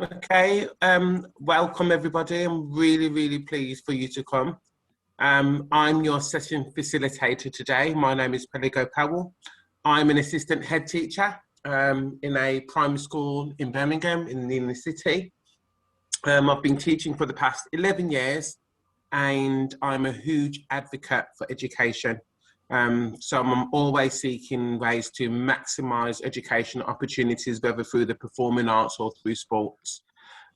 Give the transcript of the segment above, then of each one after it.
Okay, welcome everybody. I'm really pleased for you to come. I'm your session facilitator today. My name is Anikah Coblah. I'm an assistant head teacher in a primary school in Birmingham in the inner city. I've been teaching for the past 11 years and I'm a huge advocate for education. So I'm always seeking ways to maximise education opportunities, whether through the performing arts or through sports.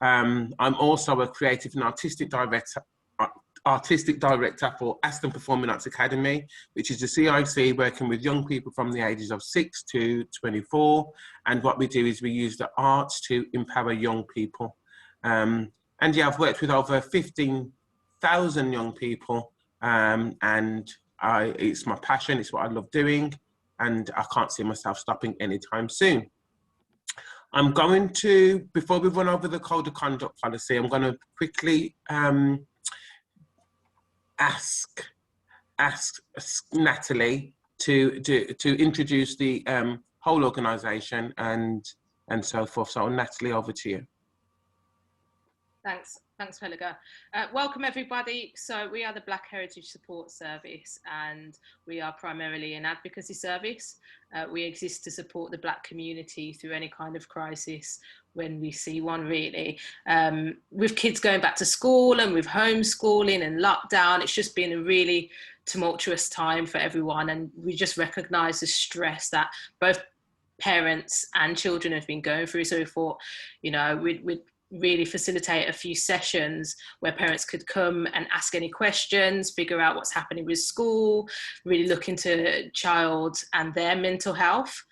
I'm also a creative and artistic director for Aston Performing Arts Academy, which is the CIC working with young people from the ages of 6 to 24. And what we do is we use the arts to empower young people. And yeah, I've worked with over 15,000 young people, and it's my passion, it's what I love doing, and I can't see myself stopping anytime soon. I'm going to, before we run over the code of conduct policy, I'm going to quickly ask Natalie to introduce the whole organisation and so forth. So Natalie, over to you. Thanks, Anikah. Welcome everybody. So we are the Black Heritage Support Service and we are primarily an advocacy service. We exist to support the Black community through any kind of crisis when we see one, really. With kids going back to school and with homeschooling and lockdown, it's just been a really tumultuous time for everyone, and we just recognise the stress that both parents and children have been going through. So we thought, you know, we'd really facilitate a few sessions where parents could come and ask any questions, figure out what's happening with school, really look into child and their mental health.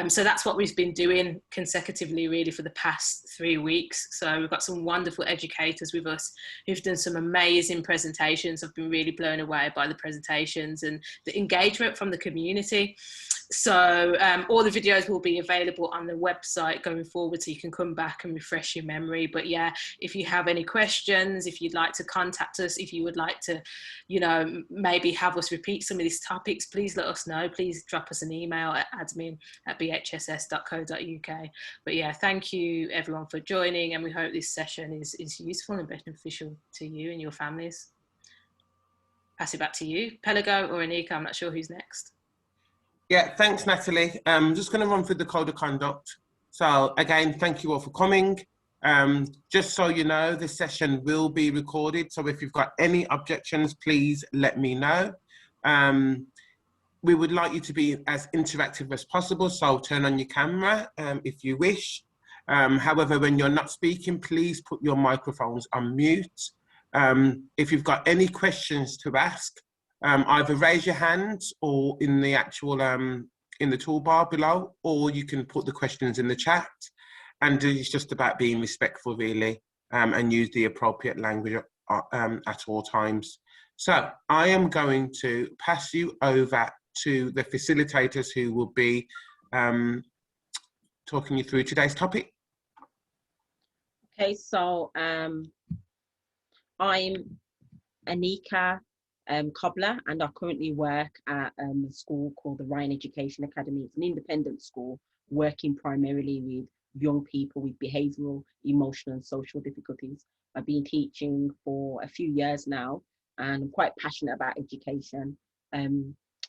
So that's what we've been doing consecutively really for the past 3 weeks. So we've got some wonderful educators with us who've done some amazing presentations. I've been really blown away by the presentations and the engagement from the community. So all the videos will be available on the website going forward, so you can come back and refresh your memory. But yeah, if you have any questions, if you'd like to contact us, if you would like to, you know, maybe have us repeat some of these topics, please let us know. Please drop us an email at admin@bhss.co.uk. But yeah, thank you everyone for joining, and we hope this session is useful and beneficial to you and your families. Pass it back to you, Pelago or Anikah. I'm not sure who's next. Yeah, thanks, Natalie. I'm just going to run through the code of conduct. So again, thank you all for coming. Just so you know, this session will be recorded. So if you've got any objections, please let me know. We would like you to be as interactive as possible. So turn on your camera if you wish. However, when you're not speaking, please put your microphones on mute. If you've got any questions to ask, either raise your hand or in the actual in the toolbar below, or you can put the questions in the chat. And it's just about being respectful, really, and use the appropriate language at all times. So I am going to pass you over to the facilitators who will be talking you through today's topic. Okay, so I'm Anikah Coblah, and I currently work at a school called the Widen Education Academy. It's an independent school working primarily with young people with behavioural, emotional and social difficulties. I've been teaching for a few years now and I'm quite passionate about education.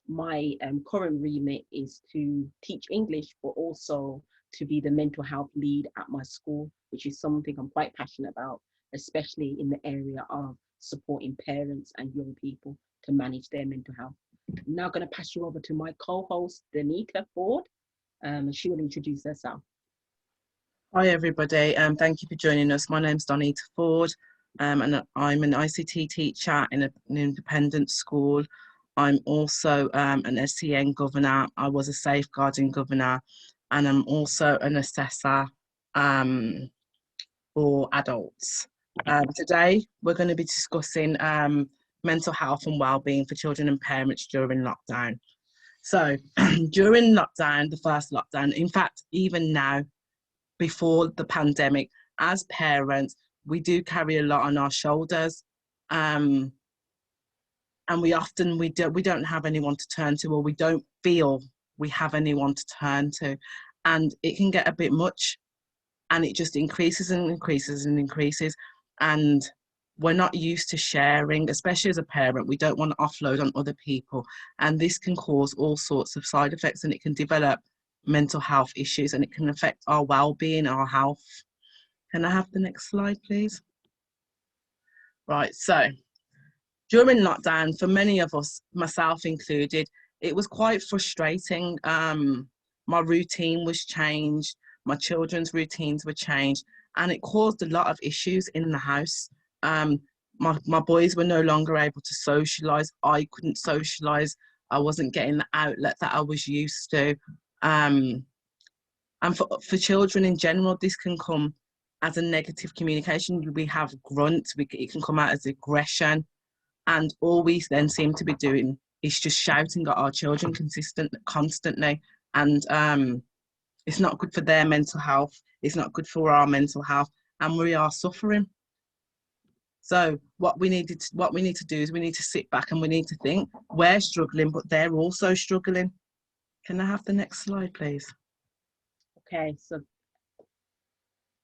My current remit is to teach English, but also to be the mental health lead at my school, which is something I'm quite passionate about, especially in the area of supporting parents and young people to manage their mental health. I'm now going to pass you over to my co-host, Donnita Forde, and she will introduce herself. Hi everybody, thank you for joining us. My name's Donnita Forde, and I'm an ICT teacher in an independent school. I'm also an SEN governor. I was a safeguarding governor, and I'm also an assessor for adults. Today we're going to be discussing mental health and wellbeing for children and parents during lockdown. So during lockdown, the first lockdown, in fact, even now, before the pandemic, as parents, we do carry a lot on our shoulders, and we don't have anyone to turn to, or we don't feel we have anyone to turn to. And it can get a bit much, and it just increases and increases and increases. And we're not used to sharing, especially as a parent. We don't want to offload on other people. And this can cause all sorts of side effects, and it can develop mental health issues, and it can affect our well-being, our health. Can I have the next slide, please? Right, so during lockdown, for many of us, myself included, it was quite frustrating. My routine was changed, my children's routines were changed, and it caused a lot of issues in the house. My boys were no longer able to socialise. I couldn't socialise. I wasn't getting the outlet that I was used to. And for children in general, this can come as a negative communication. We have grunts, it can come out as aggression. And all we then seem to be doing is just shouting at our children constantly. And it's not good for their mental health. It's not good for our mental health. And we are suffering. So what we need to do is we need to sit back and we need to think, we're struggling, but they're also struggling. Can I have the next slide, please? Okay, so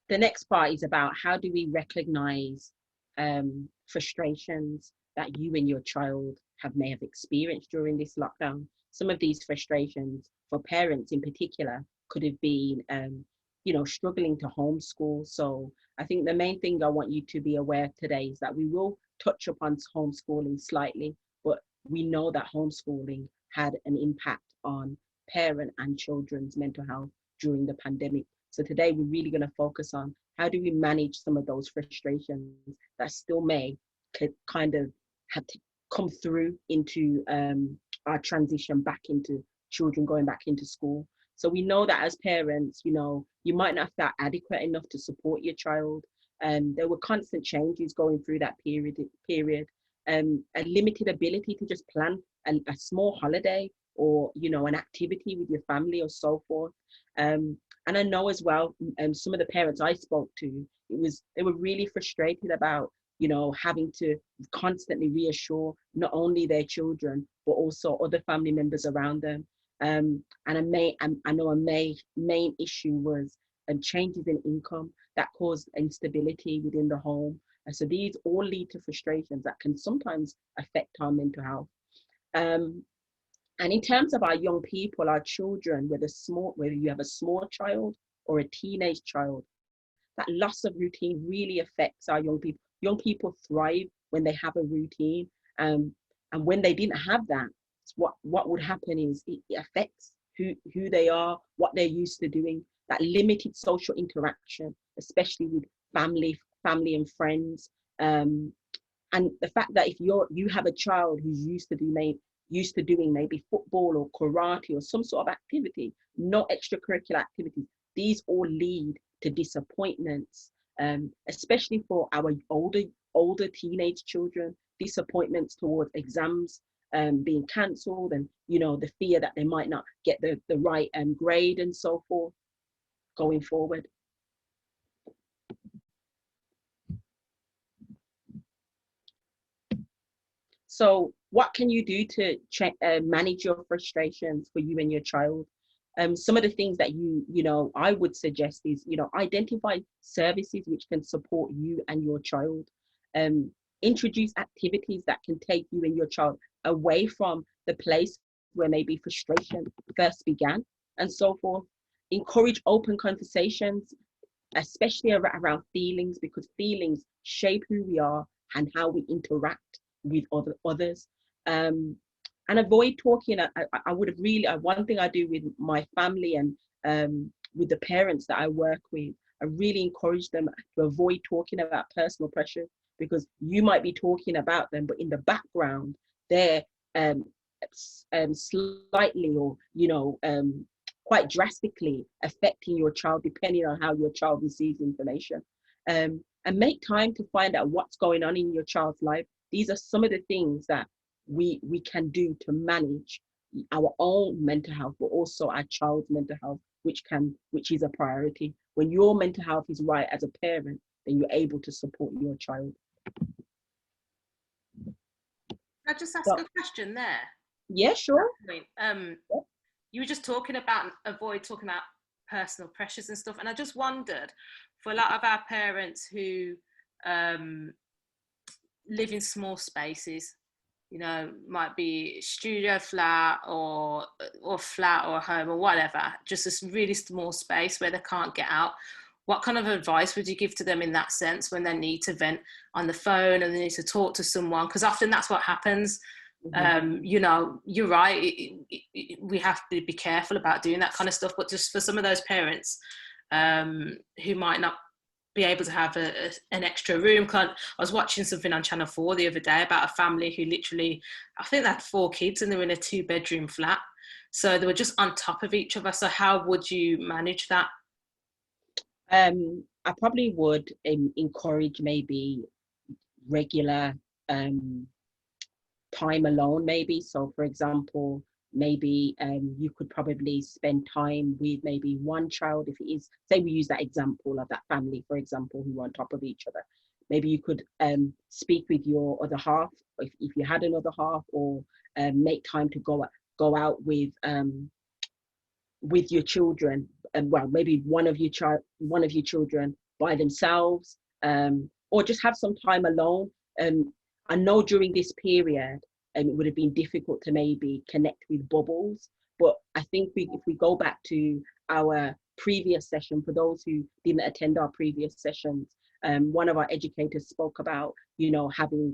the next part is about how do we recognize frustrations that you and your child may have experienced during this lockdown. Some of these frustrations for parents in particular could have been, struggling to homeschool. So I think the main thing I want you to be aware of today is that we will touch upon homeschooling slightly, but we know that homeschooling had an impact on parent and children's mental health during the pandemic. So today we're really going to focus on how do we manage some of those frustrations that still could kind of have to come through into our transition back into children going back into school. So we know that as parents, you might not feel adequate enough to support your child. There were constant changes going through that period, a limited ability to just plan a small holiday or, an activity with your family or so forth. And I know as well, some of the parents I spoke to, they were really frustrated about, having to constantly reassure not only their children, but also other family members around them. And I know a main issue was changes in income that caused instability within the home. And so these all lead to frustrations that can sometimes affect our mental health. And in terms of our young people, our children, whether you have a small child or a teenage child, that loss of routine really affects our young people. Young people thrive when they have a routine. And when they didn't have that, what would happen is it affects who they are, what they're used to doing, that limited social interaction, especially with family and friends. And the fact that if you have a child who's used to doing maybe football or karate or some sort of activity, no extracurricular activities, these all lead to disappointments, especially for our older teenage children, disappointments towards exams being cancelled, and the fear that they might not get the right grade and so forth going forward. So what can you do to manage your frustrations for you and your child? Some of the things that I would suggest is, identify services which can support you and your child. Introduce activities that can take you and your child away from the place where maybe frustration first began and so forth. Encourage open conversations, especially around feelings, because feelings shape who we are and how we interact with others. And avoid talking. One thing I do with my family and with the parents that I work with, I really encourage them to avoid talking about personal pressure, because you might be talking about them, but in the background, they're slightly or, quite drastically affecting your child, depending on how your child receives information. And make time to find out what's going on in your child's life. These are some of the things that we can do to manage our own mental health, but also our child's mental health, which is a priority. When your mental health is right as a parent, then you're able to support your child. Can I just ask a question there? Yeah, sure. you were just talking about avoid talking about personal pressures and stuff, and I just wondered, for a lot of our parents who live in small spaces, you know, might be studio flat or flat or home or whatever, just this really small space where they can't get out. What kind of advice would you give to them in that sense when they need to vent on the phone and they need to talk to someone? Because often that's what happens. You know, you're right. We have to be careful about doing that kind of stuff. But just for some of those parents who might not be able to have an extra room. I was watching something on Channel 4 the other day about a family who literally, I think they had 4 kids and they were in a 2-bedroom flat. So they were just on top of each other. So how would you manage that? I probably would encourage maybe regular time alone, maybe. So for example, maybe you could probably spend time with maybe one child. If it is, say we use that example of that family, for example, who are on top of each other. Maybe you could speak with your other half, if you had another half, or make time to go out with your children, and well, maybe one of your children by themselves, or just have some time alone. I know during this period, it would have been difficult to maybe connect with bubbles, but I think if we go back to our previous session, for those who didn't attend our previous sessions, one of our educators spoke about, you know, having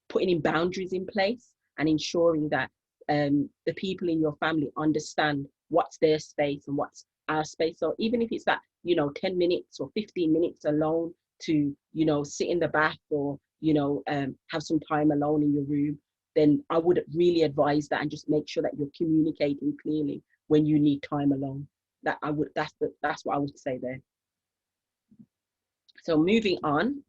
putting in boundaries in place and ensuring that the people in your family understand what's their space and what's our space. So even if it's that, you know, 10 minutes or 15 minutes alone to, you know, sit in the bath or, you know, have some time alone in your room, then I would really advise that, and just make sure that you're communicating clearly when you need time alone. That's what I would say there. So moving on.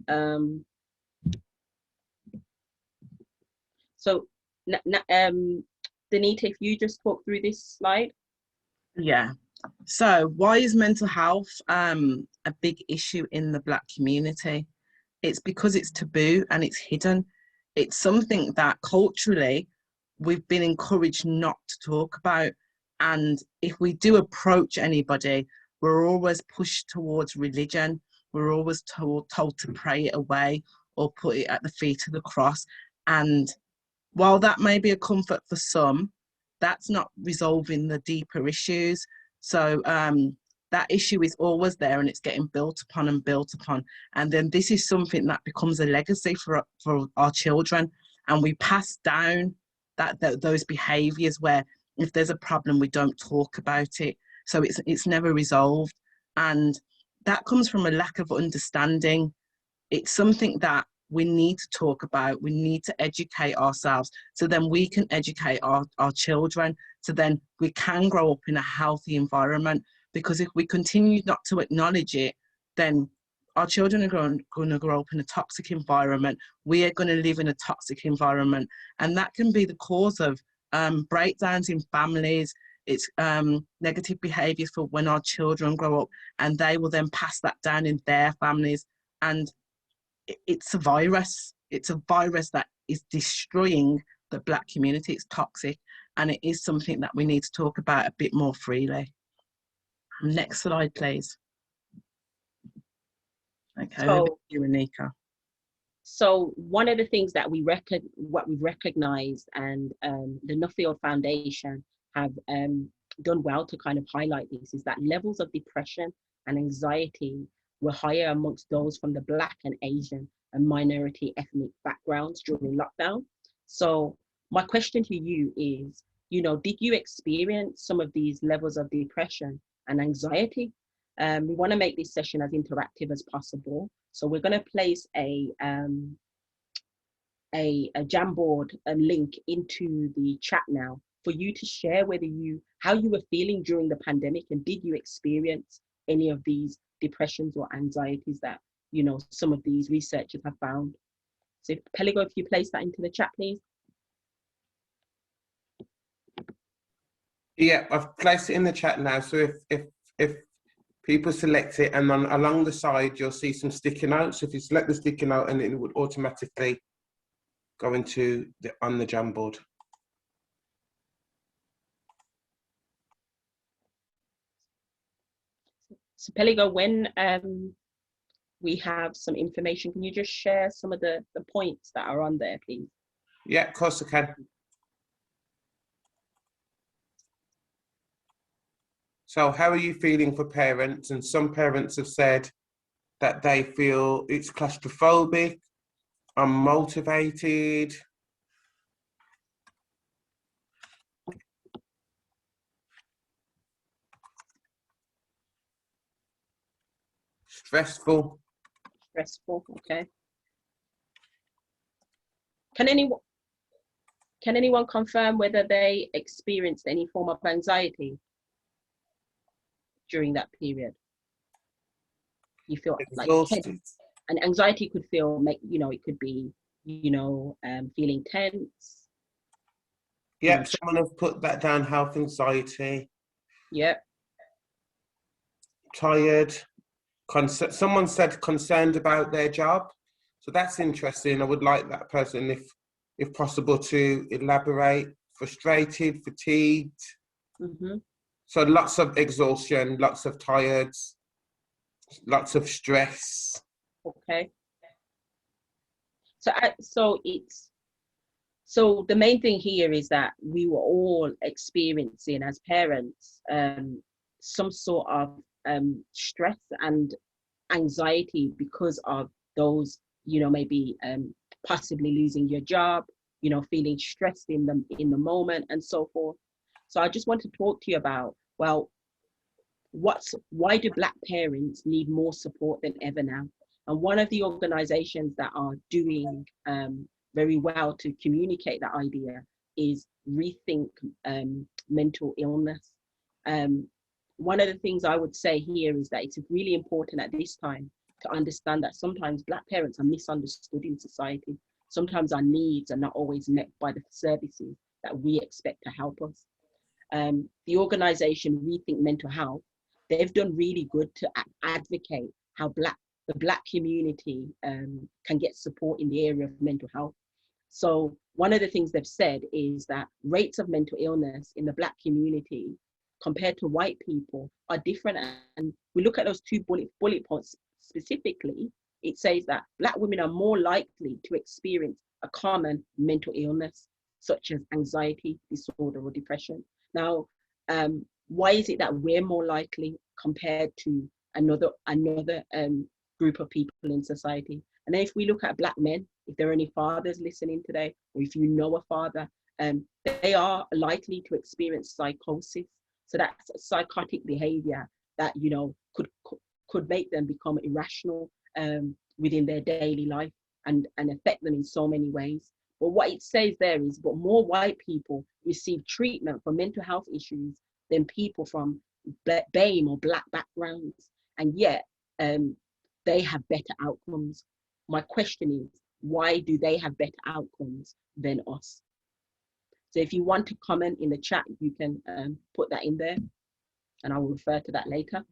So Donnita, if you just talk through this slide. Yeah. So why is mental health a big issue in the Black community? It's because it's taboo and it's hidden. It's something that culturally we've been encouraged not to talk about. And if we do approach anybody, we're always pushed towards religion. We're always told to pray it away or put it at the feet of the cross. And while that may be a comfort for some, that's not resolving the deeper issues. So that issue is always there, and it's getting built upon and built upon. And then this is something that becomes a legacy for our children. And we pass down those behaviours where if there's a problem, we don't talk about it. So it's never resolved. And that comes from a lack of understanding. It's something that we need to talk about. We need to educate ourselves so then we can educate our children, so then we can grow up in a healthy environment. Because if we continue not to acknowledge it, then our children are going to grow up in a toxic environment. We are going to live in a toxic environment. And that can be the cause of breakdowns in families. It's negative behaviours for when our children grow up, and they will then pass that down in their families. And it's a virus. It's a virus that is destroying the Black community. It's toxic, and it is something that we need to talk about a bit more freely. Next slide, please. Okay, over to you, Anikah. So one of the things that we've recognized, and the Nuffield Foundation have done well to kind of highlight this, is that levels of depression and anxiety were higher amongst those from the Black and Asian and minority ethnic backgrounds during lockdown. So my question to you is, you know, did you experience some of these levels of depression and anxiety? We want to make this session as interactive as possible. So we're going to place a Jamboard link into the chat now for you to share how you were feeling during the pandemic, and did you experience any of these depressions or anxieties that, you know, some of these researchers have found. So Peligo, if you place that into the chat, please. Yeah, I've placed it in the chat now. So if people select it, and then along the side you'll see some sticky notes. If you select the sticky note, and it would automatically go into on the Jamboard. So Peligo, when we have some information, can you just share some of the points that are on there, please? Yeah, of course I can. So how are you feeling for parents? And some parents have said that they feel it's claustrophobic, unmotivated, stressful. Stressful, okay. Can anyone confirm whether they experienced any form of anxiety during that period? You feel like Exhausted. and anxiety could feel, it could be, feeling tense. Yep, someone has put that down, health anxiety. Yep. Tired. Someone said concerned about their job. So that's interesting. I would like that person, if possible, to elaborate. Frustrated, fatigued. Mm-hmm. So lots of exhaustion, lots of tiredness, lots of stress. Okay. So the main thing here is that we were all experiencing as parents some sort of stress and anxiety because of those, maybe possibly losing your job, feeling stressed in the moment and so forth. So I just want to talk to you about, well, why do Black parents need more support than ever now? And one of the organizations that are doing very well to communicate that idea is Rethink Mental Illness. One of the things I would say here is that it's really important at this time to understand that sometimes Black parents are misunderstood in society. Sometimes our needs are not always met by the services that we expect to help us. The organization Rethink Mental Health, they've done really good to advocate how the Black community can get support in the area of mental health. So one of the things they've said is that rates of mental illness in the Black community compared to white people are different. And we look at those two bullet points specifically, it says that Black women are more likely to experience a common mental illness, such as anxiety disorder or depression. Now, why is it that we're more likely compared to another group of people in society? And then if we look at Black men, if there are any fathers listening today, or if you know a father, they are likely to experience psychosis. So that's psychotic behavior that could make them become irrational within their daily life and affect them in so many ways. But what it says there is, but more white people receive treatment for mental health issues than people from BAME or Black backgrounds, and yet they have better outcomes. My question is, why do they have better outcomes than us? So if you want to comment in the chat, you can put that in there, and I will refer to that later.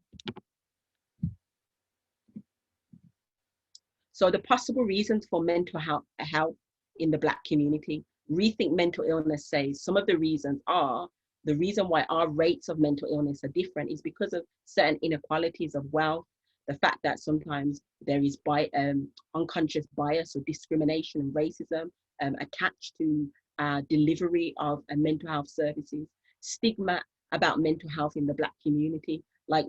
So the possible reasons for mental health in the Black community, Rethink Mental Illness says some of the reasons are, the reason why our rates of mental illness are different is because of certain inequalities of wealth, the fact that sometimes there is unconscious bias or discrimination and racism attached to delivery of mental health services, stigma about mental health in the Black community, like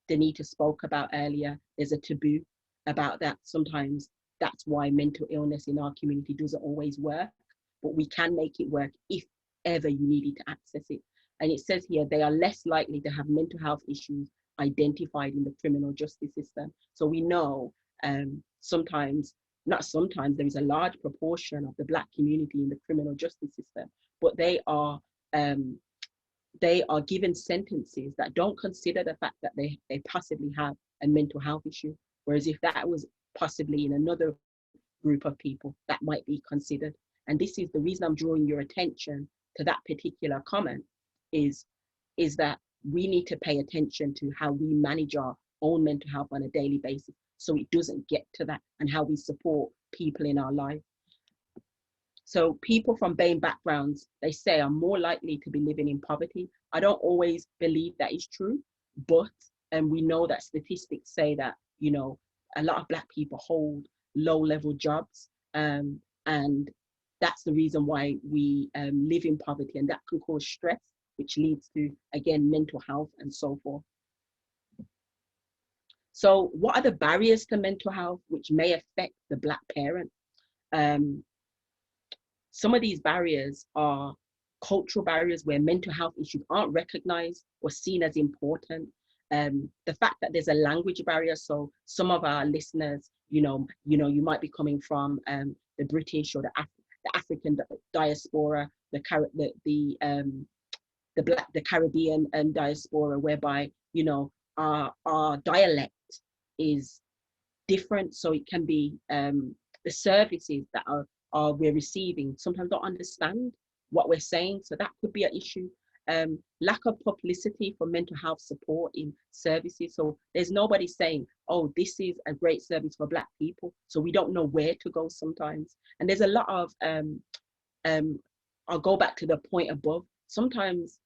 Donnita spoke about earlier, there's a taboo about that. Sometimes that's why mental illness in our community doesn't always work, but we can make it work if ever you needed to access it. And it says here, they are less likely to have mental health issues identified in the criminal justice system. So we know not sometimes, there is a large proportion of the Black community in the criminal justice system, but they are given sentences that don't consider the fact that they possibly have a mental health issue. Whereas if that was possibly in another group of people, that might be considered. And this is the reason I'm drawing your attention to that particular comment, is that we need to pay attention to how we manage our own mental health on a daily basis so it doesn't get to that, and how we support people in our life. So people from BAME backgrounds, they say, are more likely to be living in poverty. I don't always believe that is true, but And we know that statistics say that, you know, a lot of Black people hold low-level jobs, and that's the reason why we live in poverty, and that can cause stress, which leads to, again, mental health and so forth. So what are the barriers to mental health which may affect the Black parent? Some of these barriers are cultural barriers where mental health issues aren't recognized or seen as important. The fact that there's a language barrier, so some of our listeners, you might be coming from the British or the African diaspora, the Caribbean diaspora, whereby, you know, our dialect is different, so it can be the services that we're receiving sometimes don't understand what we're saying, so that could be an issue. Lack of publicity for mental health support in services, so there's nobody saying, oh, this is a great service for Black people, so we don't know where to go sometimes. And there's a lot of I'll go back to the point above, sometimes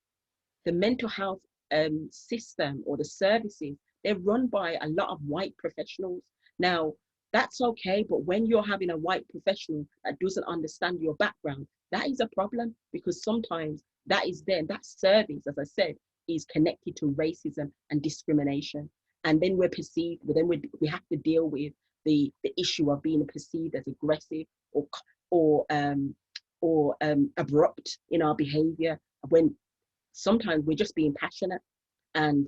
the mental health system or the services, they're run by a lot of white professionals. Now, that's okay, but when you're having a white professional that doesn't understand your background, that is a problem, because sometimes that is then, that service, as I said, is connected to racism and discrimination. And then we're perceived, but then we have to deal with the issue of being perceived as aggressive or abrupt in our behavior, when sometimes we're just being passionate, and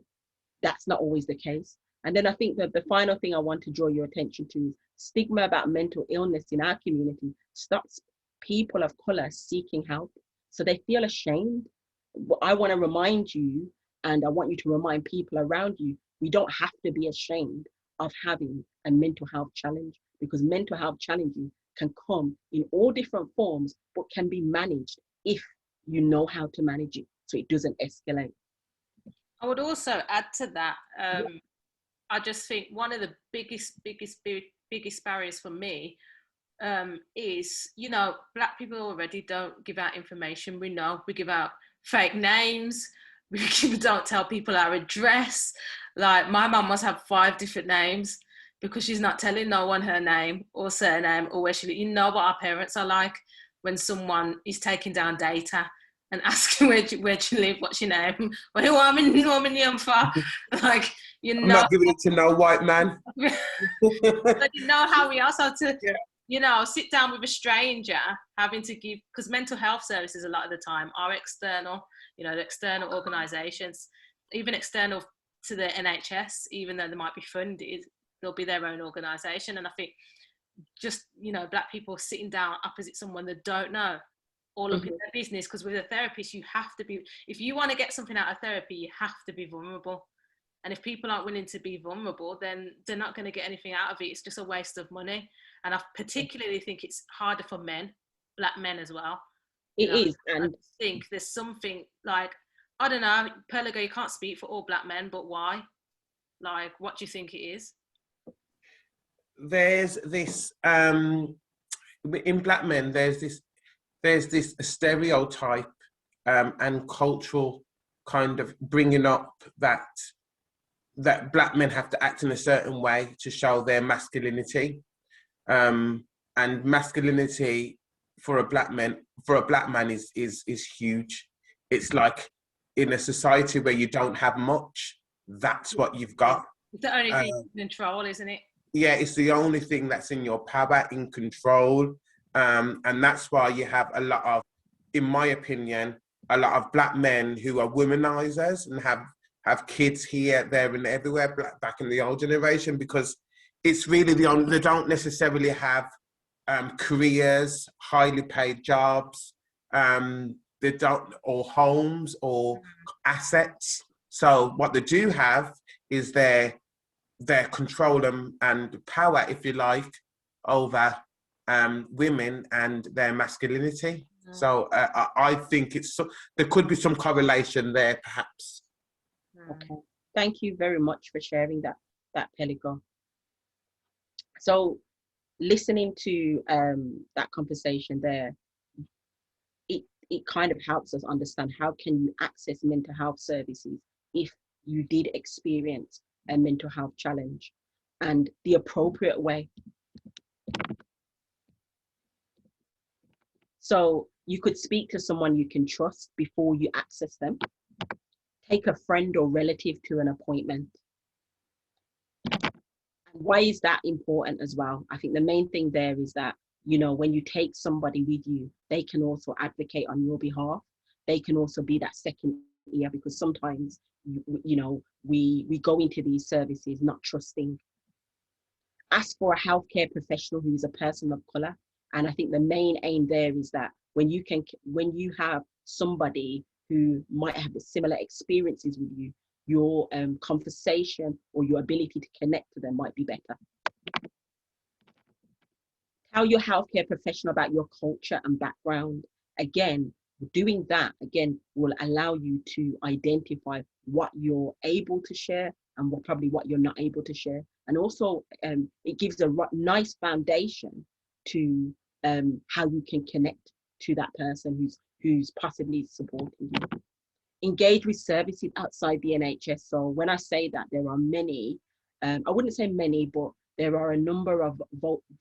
that's not always the case. And then I think that the final thing I want to draw your attention to is stigma about mental illness in our community stops people of color seeking help, so they feel ashamed. I want to remind you, and I want you to remind people around you, we don't have to be ashamed of having a mental health challenge, because mental health challenges can come in all different forms, but can be managed if you know how to manage it, so it doesn't escalate. I would also add to that, I just think one of the biggest barriers for me is, you know, Black people already don't give out information. We know we give out fake names. We don't tell people our address. Like, my mum must have 5 different names because she's not telling no one her name or surname or where she lives. You know what our parents are like when someone is taking down data and asking where do you live, what's your name, well, who am I for? Like, you know. I'm not giving it to no white man. But you know how we are, so to, you know, sit down with a stranger, having to give, because mental health services a lot of the time are external, you know, the external organisations, even external to the NHS, even though they might be funded, they'll be their own organisation. And I think just, you know, Black people sitting down opposite someone that don't know, all up in their business, because with a therapist, you have to be, if you want to get something out of therapy, you have to be vulnerable. And if people aren't willing to be vulnerable, then they're not going to get anything out of it. It's just a waste of money. And I particularly think it's harder for men, Black men as well. It is. And I think there's something like, I don't know, Pelago, you can't speak for all Black men, but why? Like, what do you think it is? There's this, in Black men, there's this stereotype and cultural kind of bringing up that Black men have to act in a certain way to show their masculinity, and masculinity for a Black man is huge. It's like in a society where you don't have much, that's what you've got. It's the only thing you can control, isn't it? Yeah, it's the only thing that's in your power, in control. And that's why you have a lot of, in my opinion, a lot of Black men who are womanizers and have kids here, there and everywhere, back in the old generation, because it's really they don't necessarily have careers, highly paid jobs, they don't, or homes or assets. So what they do have is their control and power, if you like, over women and their masculinity. So I think there could be some correlation there, perhaps. Okay, thank you very much for sharing that Pelico. So listening to that conversation there, it kind of helps us understand how can you access mental health services if you did experience a mental health challenge, and the appropriate way. So you could speak to someone you can trust before you access them. Take a friend or relative to an appointment. Why is that important as well? I think the main thing there is that, you know, when you take somebody with you, they can also advocate on your behalf. They can also be that second ear, because sometimes, you know, we go into these services not trusting. Ask for a healthcare professional who is a person of colour. And I think the main aim there is that when you have somebody who might have similar experiences with you, your conversation or your ability to connect to them might be better. Tell your healthcare professional about your culture and background. Again, doing that again will allow you to identify what you're able to share and what you're not able to share. And also it gives a nice foundation to how you can connect to that person who's possibly supporting you. Engage with services outside the NHS. So when I say that, there are many, I wouldn't say many, but there are a number of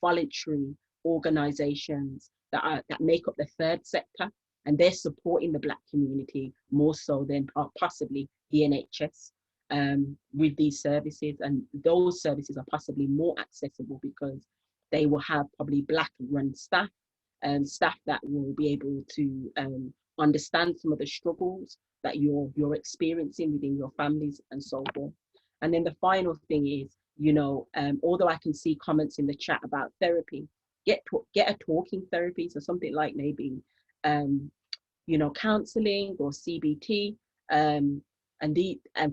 voluntary organisations that make up the third sector, and they're supporting the Black community more so than possibly the NHS with these services. And those services are possibly more accessible because they will have probably Black run staff, staff that will be able to understand some of the struggles that you're experiencing within your families and so forth. And then the final thing is, you know, although I can see comments in the chat about therapy, get a talking therapy, so something like maybe you know, counselling or CBT, and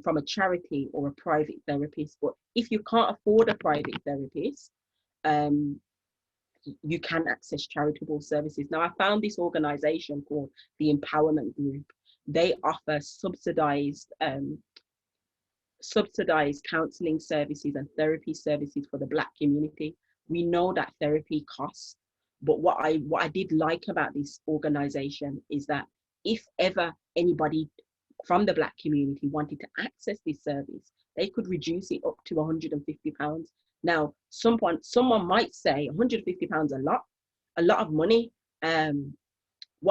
from a charity or a private therapist. But if you can't afford a private therapist, you can access charitable services. Now, I found this organisation called the Empowerment Group. They offer subsidised counselling services and therapy services for the Black community. We know that therapy costs, but what I did like about this organisation is that if ever anybody from the Black community wanted to access this service, they could reduce it up to £150. Now, someone might say £150 a lot of money. Where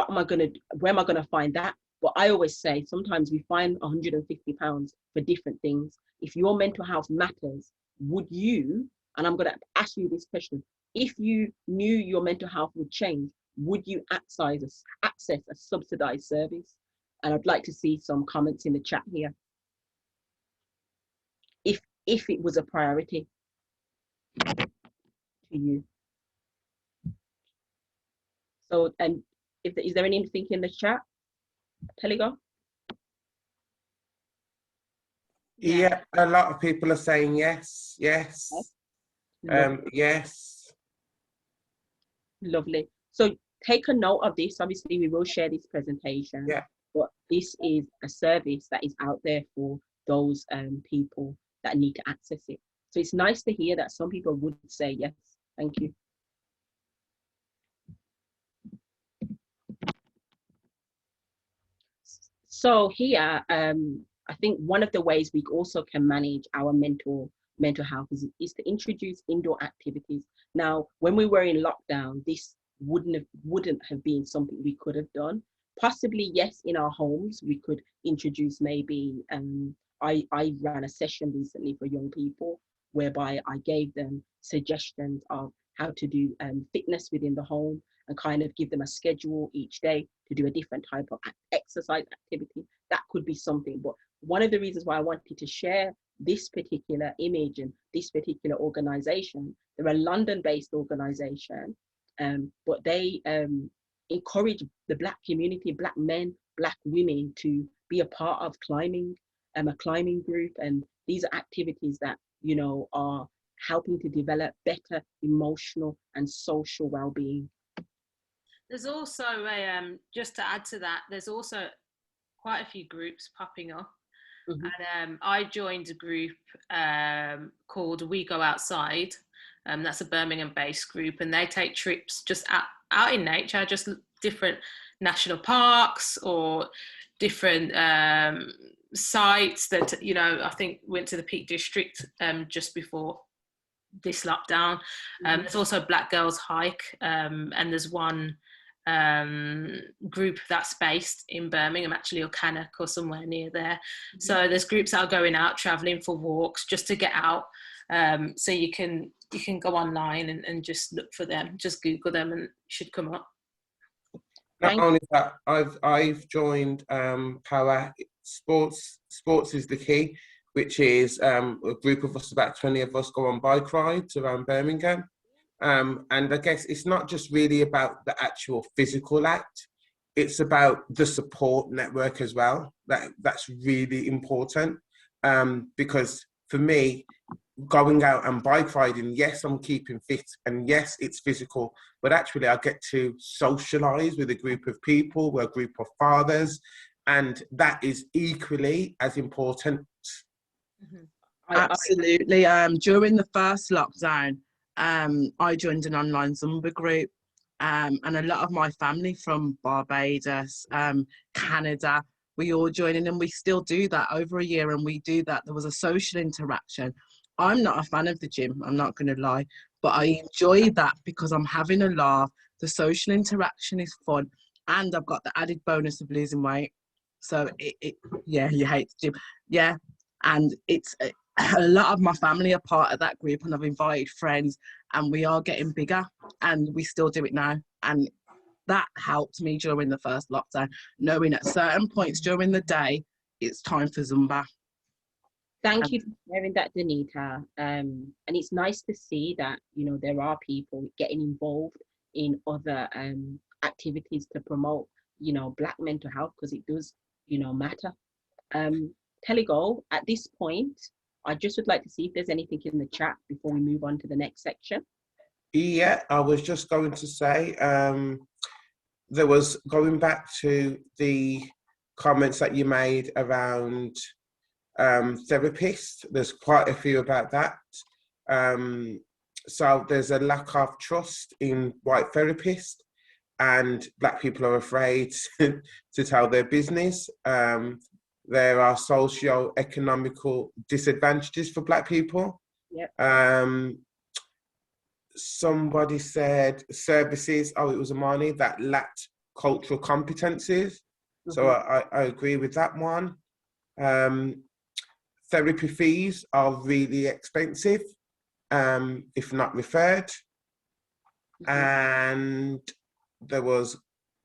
am I gonna find that? But I always say sometimes we find £150 for different things. If your mental health matters, would you, and I'm gonna ask you this question, if you knew your mental health would change, would you access a subsidised service? And I'd like to see some comments in the chat here. If it was a priority to you. So, and is there anything in the chat? Teligo? Yeah, a lot of people are saying yes. Yes. Yes. Lovely. So take a note of this. Obviously, we will share this presentation. Yeah. But this is a service that is out there for those people that need to access it. So it's nice to hear that some people would say yes. Thank you. So here, I think one of the ways we also can manage our mental health is to introduce indoor activities. Now, when we were in lockdown, this wouldn't have been something we could have done. Possibly, yes, in our homes, we could introduce maybe, I ran a session recently for young people whereby I gave them suggestions of how to do fitness within the home and kind of give them a schedule each day to do a different type of exercise activity. That could be something. But one of the reasons why I wanted to share this particular image and this particular organization, they're a London-based organization, but they encourage the Black community, Black men, Black women to be a part of climbing, a climbing group. And these are activities that, you know, are helping to develop better emotional and social well-being. There's also just to add to that, there's also quite a few groups popping up. Mm-hmm. And I joined a group called We Go Outside. That's a Birmingham-based group, and they take trips just out in nature, just different national parks or different sites that, you know, I think went to the Peak District just before this lockdown. There's also Black Girls Hike, and there's one group that's based in Birmingham, actually, or Cannock or somewhere near there. So there's groups that are going out, traveling for walks just to get out. So you can go online and just look for them, just Google them and it should come up. Not only that, I've joined Power Sports. Sports is the key, which is a group of us, about 20 of us, go on bike rides around Birmingham. And I guess it's not just really about the actual physical act, it's about the support network as well. That's really important, because for me, going out and bike riding, yes, I'm keeping fit, and yes, it's physical, but actually I get to socialise with a group of people, with a group of fathers, and that is equally as important. Absolutely. During the first lockdown, I joined an online Zumba group, and a lot of my family from Barbados, Canada, we all joined in, and we still do that over a year, and we do that. There was a social interaction. I'm not a fan of the gym, I'm not going to lie, but I enjoy that because I'm having a laugh. The social interaction is fun, and I've got the added bonus of losing weight. So yeah, you hate the gym. Yeah, and it's a lot of my family are part of that group, and I've invited friends, and we are getting bigger, and we still do it now. And that helped me during the first lockdown, knowing at certain points during the day, it's time for Zumba. Thank you for sharing that, Donnita. And it's nice to see that, you know, there are people getting involved in other activities to promote, you know, Black mental health, because it does, you know, matter. Telegol, at this point, I just would like to see if there's anything in the chat before we move on to the next section. Yeah, I was just going to say, there was, going back to the comments that you made around therapists, there's quite a few about that. So there's a lack of trust in white therapists, and Black people are afraid to tell their business. There are socio-economical disadvantages for Black people. Yep. Somebody said services, it was Amani, that lacked cultural competencies. So I agree with that one. Therapy fees are really expensive, if not referred. And there was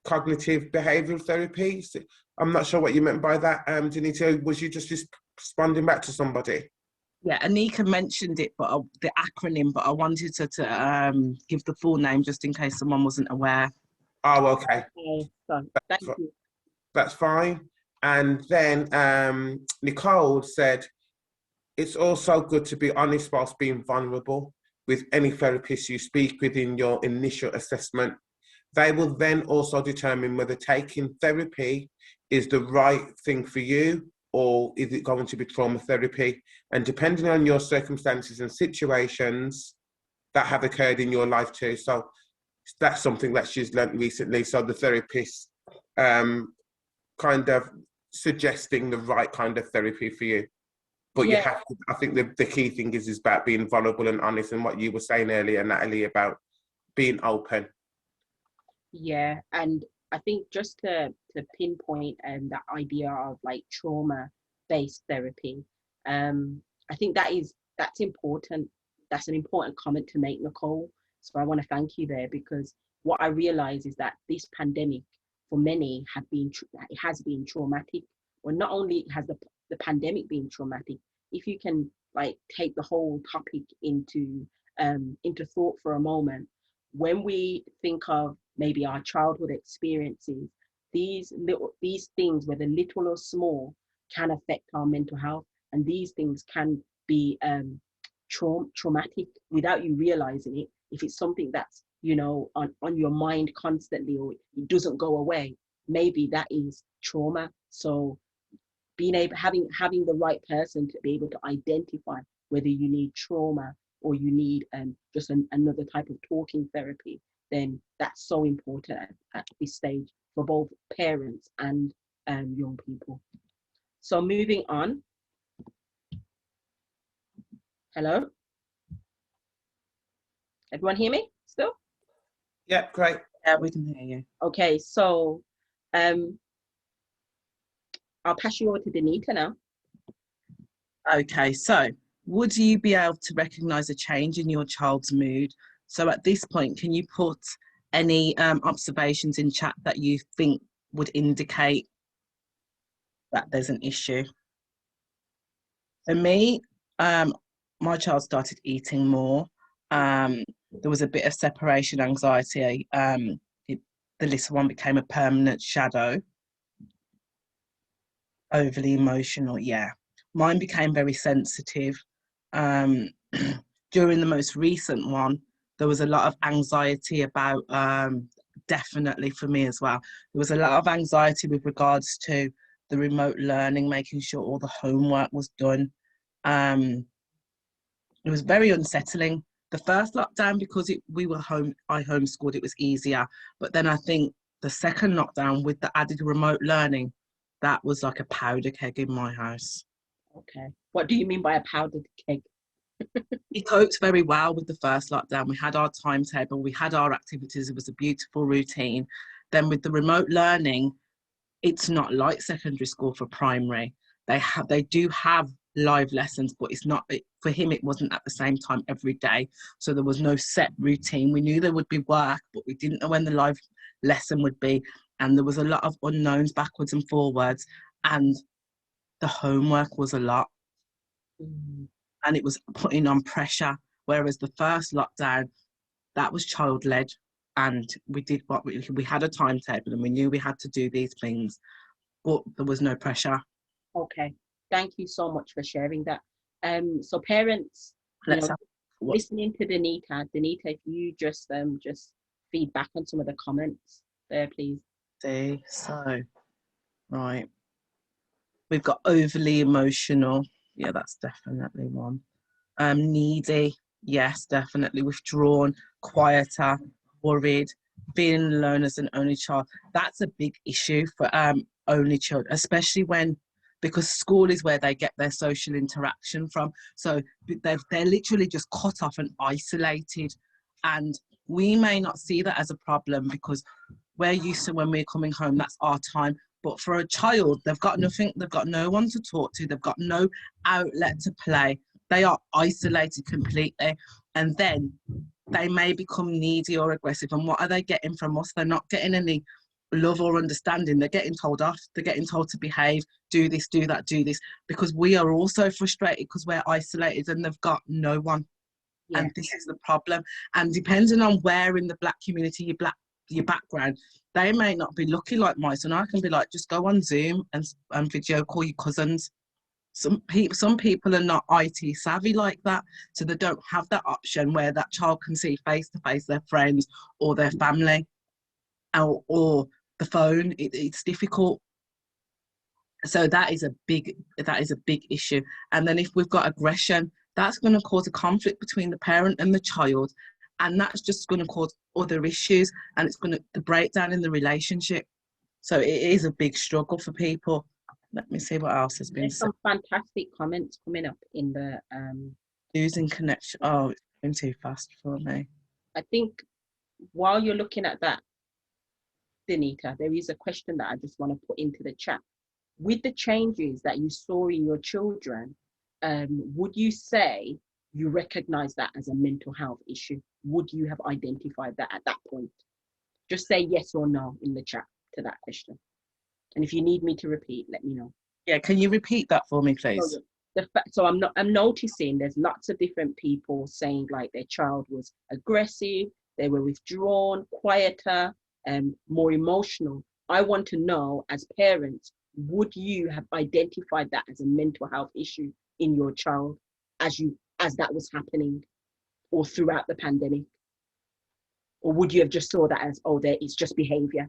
cognitive behavioural therapy. So I'm not sure what you meant by that, Donnita. Was you just responding back to somebody? Yeah, Anikah mentioned it, but the acronym, but I wanted to give the full name just in case someone wasn't aware. Oh, okay. Thank you. That's fine. And then Nicole said, it's also good to be honest whilst being vulnerable with any therapist you speak with in your initial assessment. They will then also determine whether taking therapy is the right thing for you, or is it going to be trauma therapy? And depending on your circumstances and situations that have occurred in your life too. So that's something that she's learned recently. So the therapist kind of suggesting the right kind of therapy for you. But you have to, I think the key thing is about being vulnerable and honest, and what you were saying earlier, Natalie, about being open. Yeah, and I think just to pinpoint that idea of like trauma-based therapy, I think that's important. That's an important comment to make, Nicole. So I want to thank you there, because what I realize is that this pandemic for many has been traumatic. Well, not only has the pandemic been traumatic, if you can like take the whole topic into thought for a moment, when we think of maybe our childhood experiences, these things, whether little or small, can affect our mental health, and these things can be traumatic without you realizing it. If it's something that's, you know, on your mind constantly, or it doesn't go away, maybe that is trauma. So being able, having the right person to be able to identify whether you need trauma or you need just another type of talking therapy, then that's so important at this stage for both parents and young people. So moving on. Hello? Everyone hear me still? Yeah, great. Yeah, we can hear you. Okay, so I'll pass you over to Donnita now. Okay, so would you be able to recognise a change in your child's mood? So at this point, can you put any observations in chat that you think would indicate that there's an issue? For me, my child started eating more. There was a bit of separation anxiety. The little one became a permanent shadow. Overly emotional, yeah. Mine became very sensitive. During the most recent one, there was a lot of anxiety about, definitely for me as well, there was a lot of anxiety with regards to the remote learning, making sure all the homework was done. It was very unsettling. The first lockdown, because we were home, I homeschooled, it was easier. But then I think the second lockdown with the added remote learning, that was like a powder keg in my house. Okay. What do you mean by a powdered keg? We coped very well with the first lockdown. We had our timetable, we had our activities, it was a beautiful routine. Then with the remote learning, it's not like secondary school for primary. They do have live lessons, but it's not, for him it wasn't at the same time every day, so there was no set routine. We knew there would be work, but we didn't know when the live lesson would be, and there was a lot of unknowns backwards and forwards, and the homework was a lot. And it was putting on pressure, whereas the first lockdown, that was child-led, and we did what we had a timetable and we knew we had to do these things, but there was no pressure. Okay, thank you so much for sharing that. So parents, listening to Donnita, if you just feedback on some of the comments there, please. See, so right, we've got overly emotional. Yeah, that's definitely one. Needy, yes, definitely. Withdrawn, quieter, worried, feeling alone as an only child. That's a big issue for only children, especially because school is where they get their social interaction from. So they're literally just cut off and isolated. And we may not see that as a problem because we're used to when we're coming home, that's our time. But for a child, they've got nothing, they've got no one to talk to, they've got no outlet to play. They are isolated completely. And then they may become needy or aggressive. And what are they getting from us? They're not getting any love or understanding. They're getting told off. They're getting told to behave, do this, do that, do this. Because we are also frustrated because we're isolated and they've got no one. Yeah. And this is the problem. And depending on where in the Black community, your background, they may not be lucky like my son. I can be like, just go on Zoom and video call your cousins. Some people are not IT savvy like that, so they don't have that option where that child can see face to face their friends or their family, or the phone. It's difficult. So that is a big issue. And then if we've got aggression, that's going to cause a conflict between the parent and the child, and that's just going to cause other issues, and it's going to break down in the relationship. So it is a big struggle for people. Let me see what else has been said. Some fantastic comments coming up in the losing connection. Oh, it's been too fast for me. I think while you're looking at that, Donnita, there is a question that I just want to put into the chat. With the changes that you saw in your children, would you say you recognize that as a mental health issue? Would you have identified that at that point? Just say yes or no in the chat to that question. And if you need me to repeat, let me know. Yeah, can you repeat that for me, please? So I'm noticing there's lots of different people saying like their child was aggressive, they were withdrawn, quieter, more emotional. I want to know, as parents, would you have identified that as a mental health issue in your child as that was happening, or throughout the pandemic? Or would you have just saw that as, oh, it's just behavior?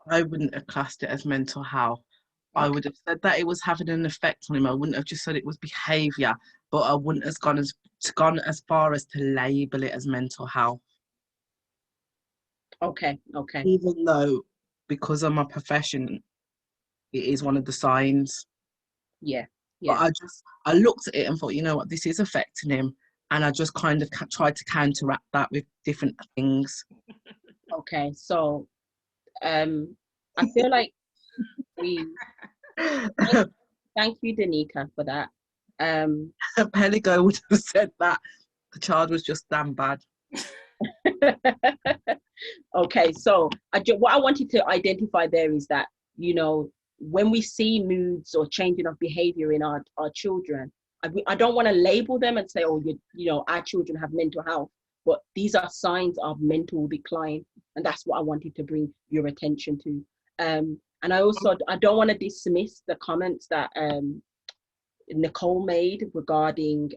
I wouldn't have classed it as mental health. Okay. I would have said that it was having an effect on him. I wouldn't have just said it was behaviour, but I wouldn't have gone as gone as far as to label it as mental health, Okay. even though, because of my profession, it is one of the signs. Yeah. But I looked at it and thought, you know what, this is affecting him, and I just kind of tried to counteract that with different things. Okay. So, I feel like we thank you, Donnita, for that. Peligo would have said that the child was just damn bad. Okay, so what I wanted to identify there is that, you know, when we see moods or changing of behavior in our children, I don't want to label them and say, oh, you know, our children have mental health, but these are signs of mental decline, and that's what I wanted to bring your attention to. And I don't want to dismiss the comments that Nicole made regarding,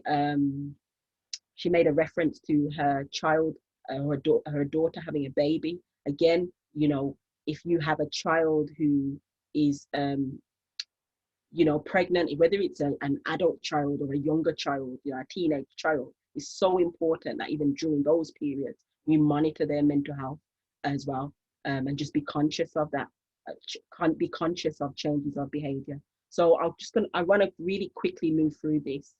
she made a reference to her child, her daughter having a baby. Again, you know, if you have a child who is, you know, pregnant, whether it's an adult child or a younger child, you know, a teenage child, it's so important that even during those periods, we monitor their mental health as well, and just be conscious of that. Can't be conscious of changes of behavior. So I want to really quickly move through this.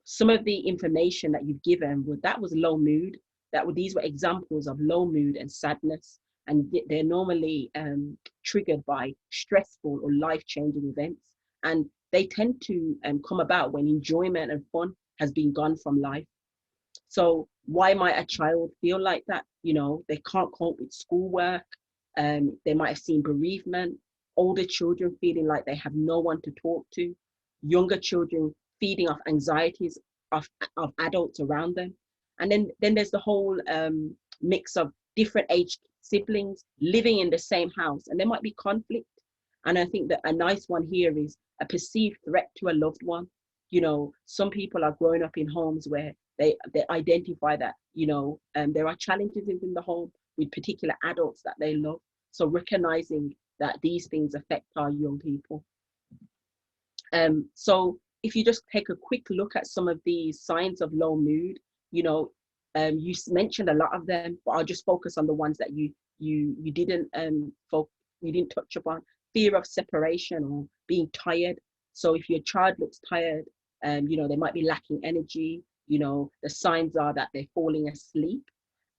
Some of the information that you've given, that was low mood. These were examples of low mood and sadness, and they're normally triggered by stressful or life-changing events, and they tend to come about when enjoyment and fun has been gone from life. So why might a child feel like that? You know, they can't cope with schoolwork. They might have seen bereavement. Older children feeling like they have no one to talk to. Younger children feeding off anxieties of adults around them. And then there's the whole mix of different age siblings living in the same house, and there might be conflict. And I think that a nice one here is a perceived threat to a loved one. You know, some people are growing up in homes where they identify that, you know, there are challenges in the home with particular adults that they love. So recognizing that these things affect our young people. So if you just take a quick look at some of these signs of low mood, you know, you mentioned a lot of them, but I'll just focus on the ones that you didn't touch upon. Fear of separation or being tired. So if your child looks tired, you know, they might be lacking energy. You know, the signs are that they're falling asleep.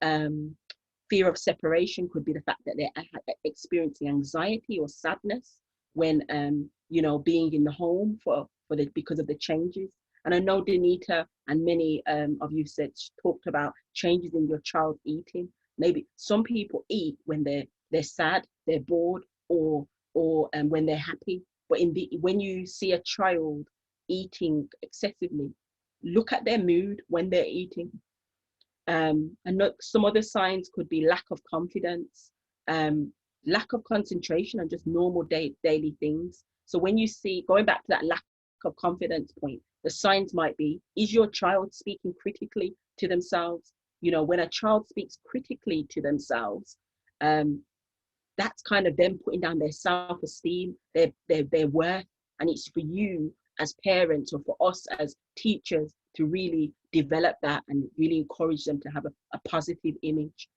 Fear of separation could be the fact that they're experiencing anxiety or sadness when, you know, being in the home because of the changes. And I know Donnita and many of you talked about changes in your child eating. Maybe some people eat when they're sad, they're bored, or when they're happy. But when you see a child eating excessively, look at their mood when they're eating. And some other signs could be lack of confidence, lack of concentration on just normal daily things. So when you see, going back to that lack of confidence point, the signs might be, is your child speaking critically to themselves? You know, when a child speaks critically to themselves, that's kind of them putting down their self-esteem, their worth. And it's for you as parents or for us as teachers to really develop that and really encourage them to have a positive image.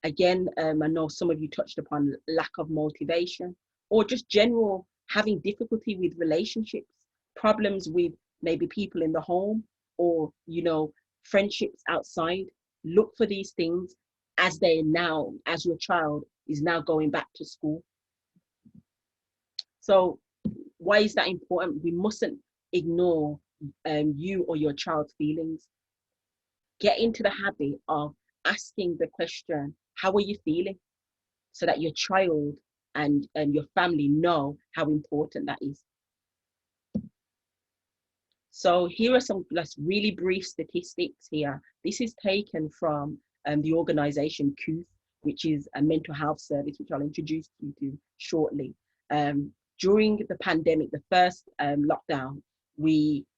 Again, I know some of you touched upon lack of motivation, or just general having difficulty with relationships, problems with maybe people in the home, or, you know, friendships outside. Look for these things as your child is now going back to school. So why is that important? We mustn't ignore you or your child's feelings. Get into the habit of asking the question, how are you feeling? So that your child and your family know how important that is. So here are some really brief statistics here. This is taken from the organization COOF, which is a mental health service, which I'll introduce you to shortly. During the pandemic, the first lockdown,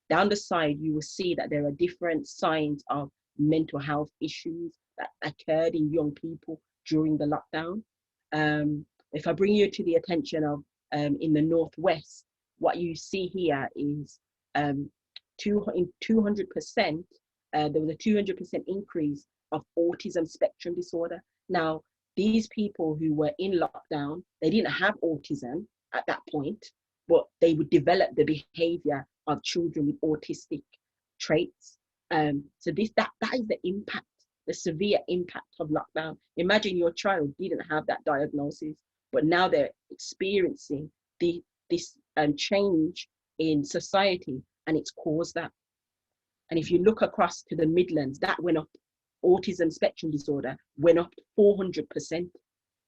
down the side, you will see that there are different signs of mental health issues that occurred in young people during the lockdown. If I bring you to the attention of in the Northwest, what you see here is 200%, there was a 200% increase of autism spectrum disorder. Now, these people who were in lockdown, they didn't have autism at that point, but they would develop the behavior of children with autistic traits. So that is the impact, the severe impact of lockdown. Imagine your child didn't have that diagnosis, but now they're experiencing this change in society, and it's caused that. And if you look across to the Midlands, that went up. Autism spectrum disorder went up 400%.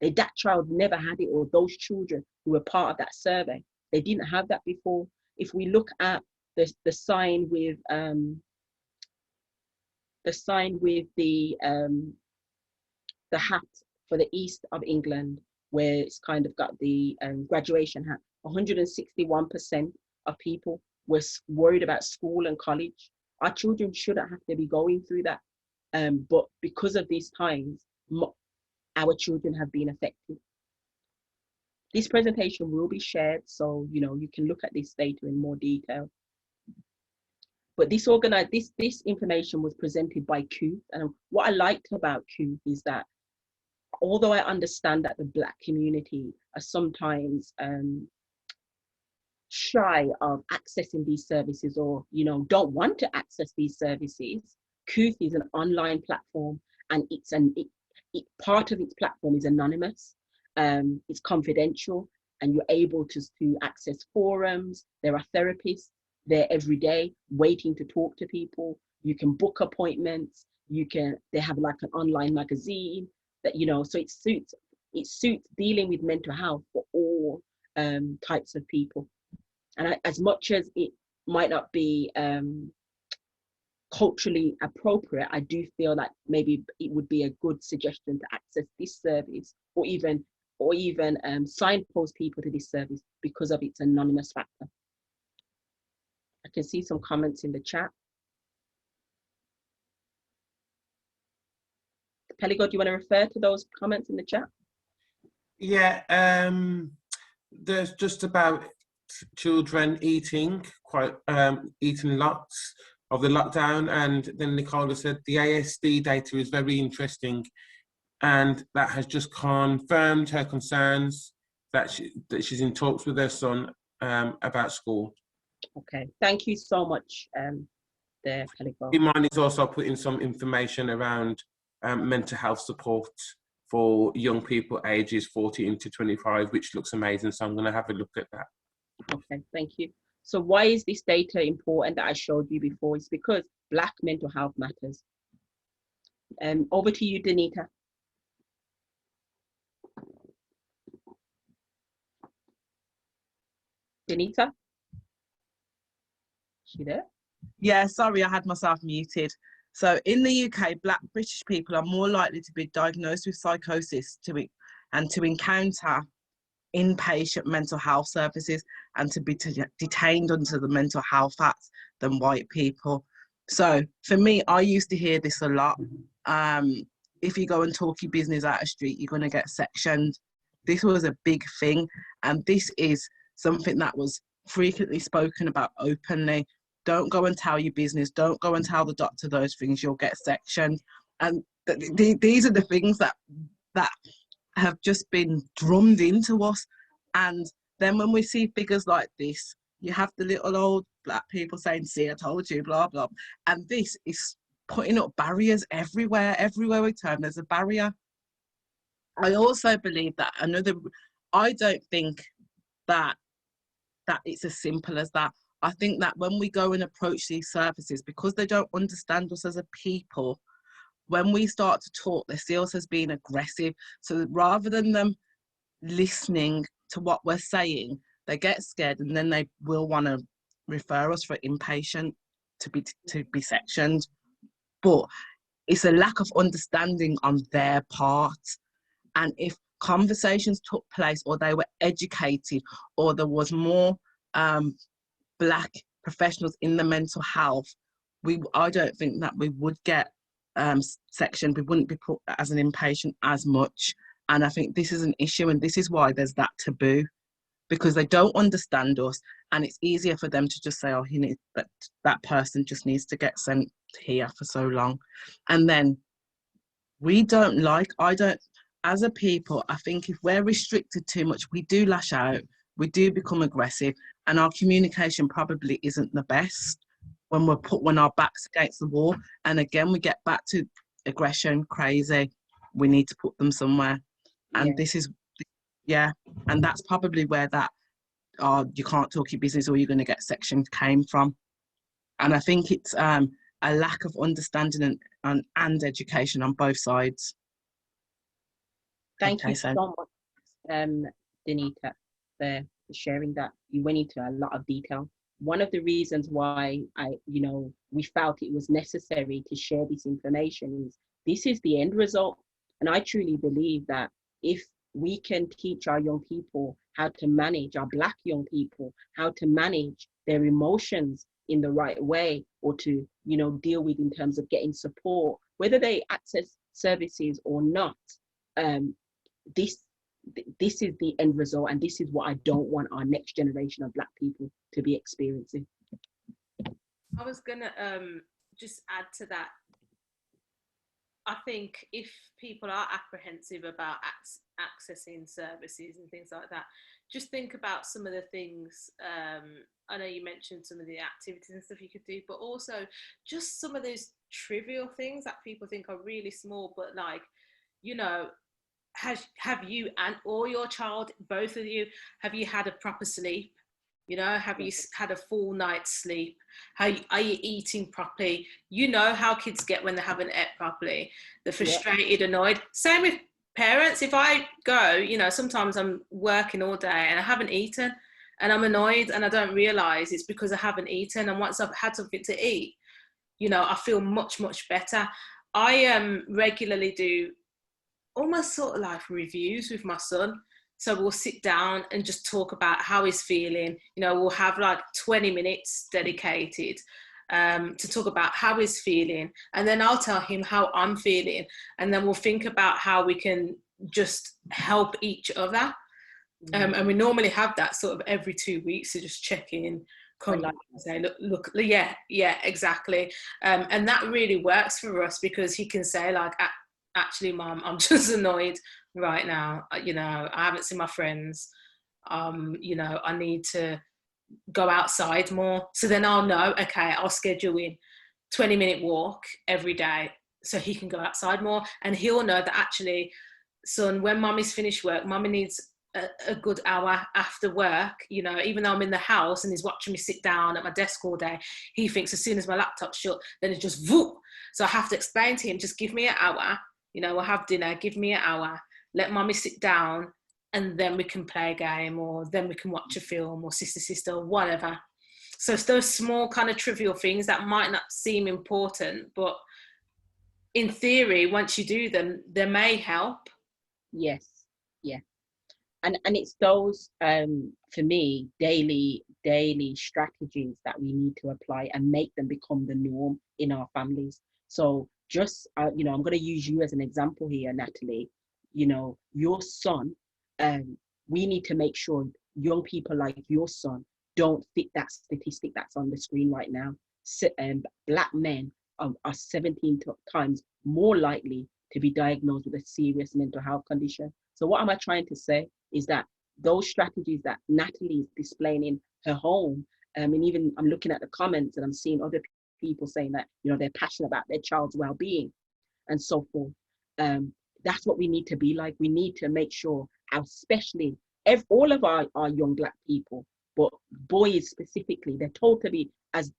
That child never had it, or those children who were part of that survey, they didn't have that before. If we look at the sign with the hat for the east of England, where it's kind of got the graduation hat, 161% of people were worried about school and college. Our children shouldn't have to be going through that. But because of these times, our children have been affected. This presentation will be shared, so you can look at this data in more detail. But this information was presented by Kuth, and what I liked about Kuth is that although I understand that the Black community are sometimes shy of accessing these services, or don't want to access these services, Kuth is an online platform, and part of its platform is anonymous. It's confidential, and you're able to access forums. There are therapists there every day waiting to talk to people. You can book appointments. They have like an online magazine that, so it suits dealing with mental health for all types of people. And as much as it might not be culturally appropriate, I do feel like maybe it would be a good suggestion to access this service, or even signpost people to this service because of its anonymous factor. I can see some comments in the chat. Peligo, do you want to refer to those comments in the chat? Yeah, there's just about children eating lots of the lockdown, and then Nicola said the ASD data is very interesting, and that has just confirmed her concerns that she's in talks with her son about school. Okay, thank you so much, there, Peligo. Iman is also putting some information around mental health support for young people ages 14 to 25, which looks amazing. So I'm going to have a look at that. Okay, thank you. So why is this data important that I showed you before? It's because Black mental health matters. Over to you, Donnita. Donnita? Is she there? Yeah, sorry, I had myself muted. So in the UK, Black British people are more likely to be diagnosed with psychosis and to encounter inpatient mental health services and to be detained under the Mental Health Act than white people. So for me, I used to hear this a lot. If you go and talk your business out of street, you're going to get sectioned. This was a big thing, and this is something that was frequently spoken about openly. Don't go and tell your business. Don't go and tell the doctor those things. You'll get sectioned. And these are the things that have just been drummed into us. And then when we see figures like this, you have the little old Black people saying, see, I told you, blah, blah. And this is putting up barriers everywhere. Everywhere we turn, there's a barrier. I also believe that I don't think that it's as simple as that. I think that when we go and approach these services, because they don't understand us as a people, when we start to talk, they see us as being aggressive. So rather than them listening to what we're saying, they get scared, and then they will want to refer us for inpatient to be sectioned. But it's a lack of understanding on their part. And if conversations took place, or they were educated, or there was more Black professionals in the mental health, I don't think that we would get sectioned. We wouldn't be put as an inpatient as much. And I think this is an issue, and this is why there's that taboo. because they don't understand us, and it's easier for them to just say, oh, that person just needs to get sent here for so long. And then as a people, I think if we're restricted too much, we do lash out, we do become aggressive, and our communication probably isn't the best when our back's against the wall. And again, we get back to aggression, crazy. We need to put them somewhere. And and that's probably where that, you can't talk your business or you're going to get sectioned came from. And I think it's a lack of understanding and education on both sides. Thank you so much, Donnita, for sharing that. You went into a lot of detail. One of the reasons why we felt it was necessary to share this information is this is the end result. And I truly believe that if we can teach our young people how to manage, our Black young people, how to manage their emotions in the right way, or to, deal with in terms of getting support, whether they access services or not, this is the end result, and this is what I don't want our next generation of Black people to be experiencing. I was gonna just add to that. I think if people are apprehensive about accessing services and things like that, just think about some of the things. I know you mentioned some of the activities and stuff you could do, but also just some of those trivial things that people think are really small, but like, have you or your child, both of you, have you had a proper sleep? Have you had a full night's sleep? Are you eating properly? How kids get when they haven't ate properly. They're frustrated, annoyed. Same with parents. If I go, sometimes I'm working all day and I haven't eaten and I'm annoyed and I don't realise it's because I haven't eaten. And once I've had something to eat, I feel much, much better. I regularly do almost sort of like reviews with my son. So we'll sit down and just talk about how he's feeling. We'll have like 20 minutes dedicated to talk about how he's feeling. And then I'll tell him how I'm feeling. And then we'll think about how we can just help each other. And we normally have that sort of every 2 weeks to just check in, come and say, look, yeah, exactly. And that really works for us because he can say like, actually, Mum, I'm just annoyed right now. I haven't seen my friends. I need to go outside more. So then I'll know, okay, I'll schedule in 20-minute walk every day so he can go outside more. And he'll know that actually, son, when Mummy's finished work, Mummy needs a good hour after work, even though I'm in the house and he's watching me sit down at my desk all day, he thinks as soon as my laptop's shut, then it's just whoop. So I have to explain to him, just give me an hour. We'll have dinner, give me an hour, let Mummy sit down, and then we can play a game, or then we can watch a film, or sister, or whatever. So it's those small kind of trivial things that might not seem important, but in theory, once you do them, they may help. Yes, yeah. And it's those, for me, daily strategies that we need to apply and make them become the norm in our families. So just, I'm going to use you as an example here, Natalie. Your son, we need to make sure young people like your son don't fit that statistic that's on the screen right now. Black men are 17 times more likely to be diagnosed with a serious mental health condition. So what am I trying to say is that those strategies that Natalie is displaying in her home, and even I'm looking at the comments and I'm seeing other people saying that, they're passionate about their child's well-being and so forth. That's what we need to be like. We need to make sure, especially all of our young Black people, but boys specifically, they're told to be, as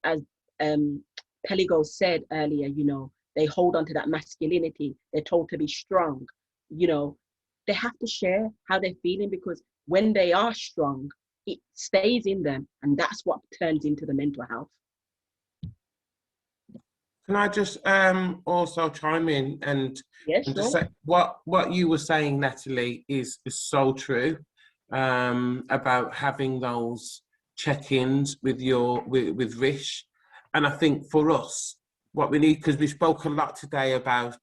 Peligo said earlier, they hold on to that masculinity. They're told to be strong. They have to share how they're feeling, because when they are strong, it stays in them, and that's what turns into the mental health. Can I just also chime in and Yes, just say what you were saying, Natalie, is so true about having those check-ins with Rish. And I think for us, what we need, because we spoke a lot today about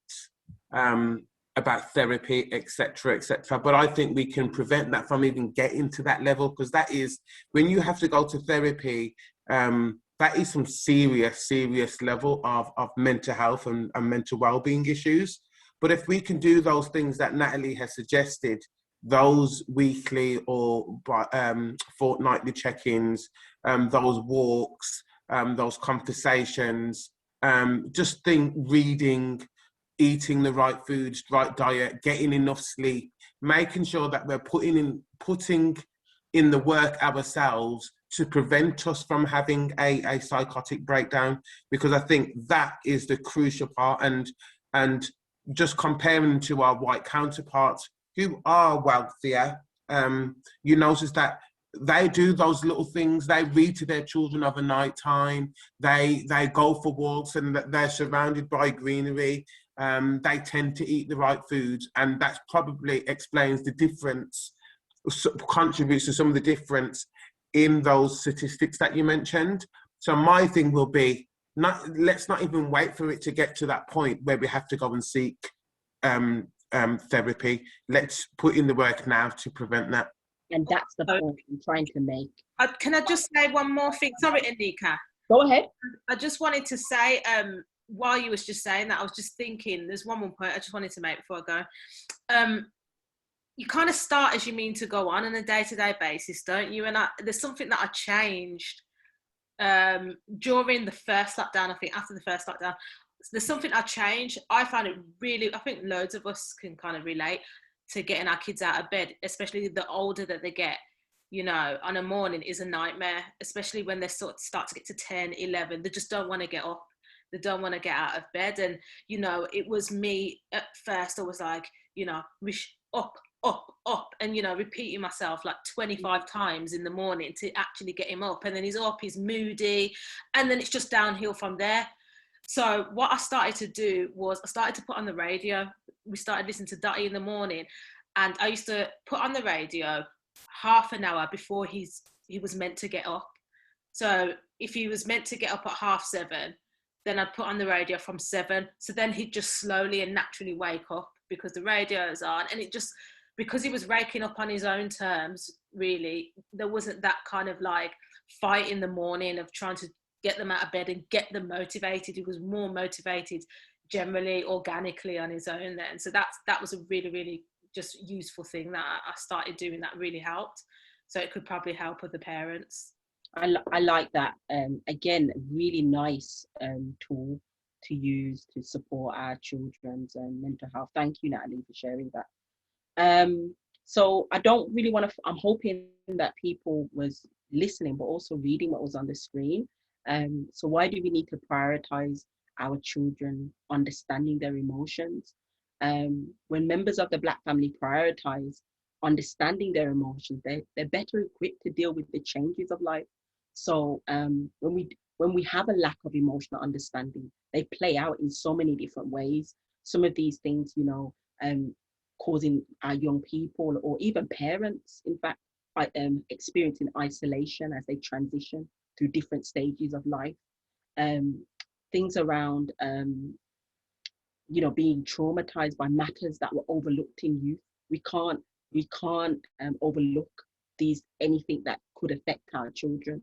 about therapy, etc., etc. But I think we can prevent that from even getting to that level, because that is, when you have to go to therapy, that is some serious level of mental health and mental well-being issues. But if we can do those things that Natalie has suggested, those weekly or fortnightly check-ins, those walks, those conversations, just reading, eating the right foods, right diet, getting enough sleep, making sure that we're putting in the work ourselves to prevent us from having a psychotic breakdown, because I think that is the crucial part. And just comparing to our white counterparts who are wealthier, you notice that they do those little things. They read to their children overnight time. They go for walks, and they're surrounded by greenery. They tend to eat the right foods, and that probably explains the difference, contributes to some of the difference in those statistics that you mentioned. So my thing will be, let's not even wait for it to get to that point where we have to go and seek therapy. Let's put in the work now to prevent that. And that's the point I'm trying to make. Can I just say one more thing? Sorry, Anikah. Go ahead. I just wanted to say, while you was just saying that, I was just thinking, there's one more point I just wanted to make before I go. You kind of start as you mean to go on a day-to-day basis, don't you? And there's something that I changed during the first lockdown. I think after the first lockdown, there's something I changed. I found it really, I think loads of us can kind of relate to getting our kids out of bed, especially the older that they get. You know, on a morning is a nightmare, especially when they start to get to 10, 11. They just don't want to get up. They don't want to get out of bed. And, you know, it was me at first. I was like, you know, up, and, you know, repeating myself like 25 times in the morning to actually get him up. And then he's up, he's moody, and then it's just downhill from there. So what I started to do was I started to put on the radio. We started listening to Dotty in the morning, and I used to put on the radio half an hour before he was meant to get up. So if he was meant to get up at 7:30, then I'd put on the radio from 7. So then he'd just slowly and naturally wake up because the radio is on. And it just, because he was waking up on his own terms, really, there wasn't that kind of like fight in the morning of trying to get them out of bed and get them motivated. He was more motivated generally, organically on his own then. So that was a really, really just useful thing that I started doing that really helped. So it could probably help other parents. I like that. Again, a really nice tool to use to support our children's mental health. Thank you, Natalie, for sharing that. So I don't really want to, I'm hoping that people was listening, but also reading what was on the screen. So why do we need to prioritize our children understanding their emotions? When members of the Black family prioritize understanding their emotions, they're better equipped to deal with the changes of life. So when we have a lack of emotional understanding, they play out in so many different ways. Some of these things, you know, causing our young people or even parents, in fact, experiencing isolation as they transition through different stages of life. Things around, you know, being traumatized by matters that were overlooked in youth. We can't overlook anything that could affect our children.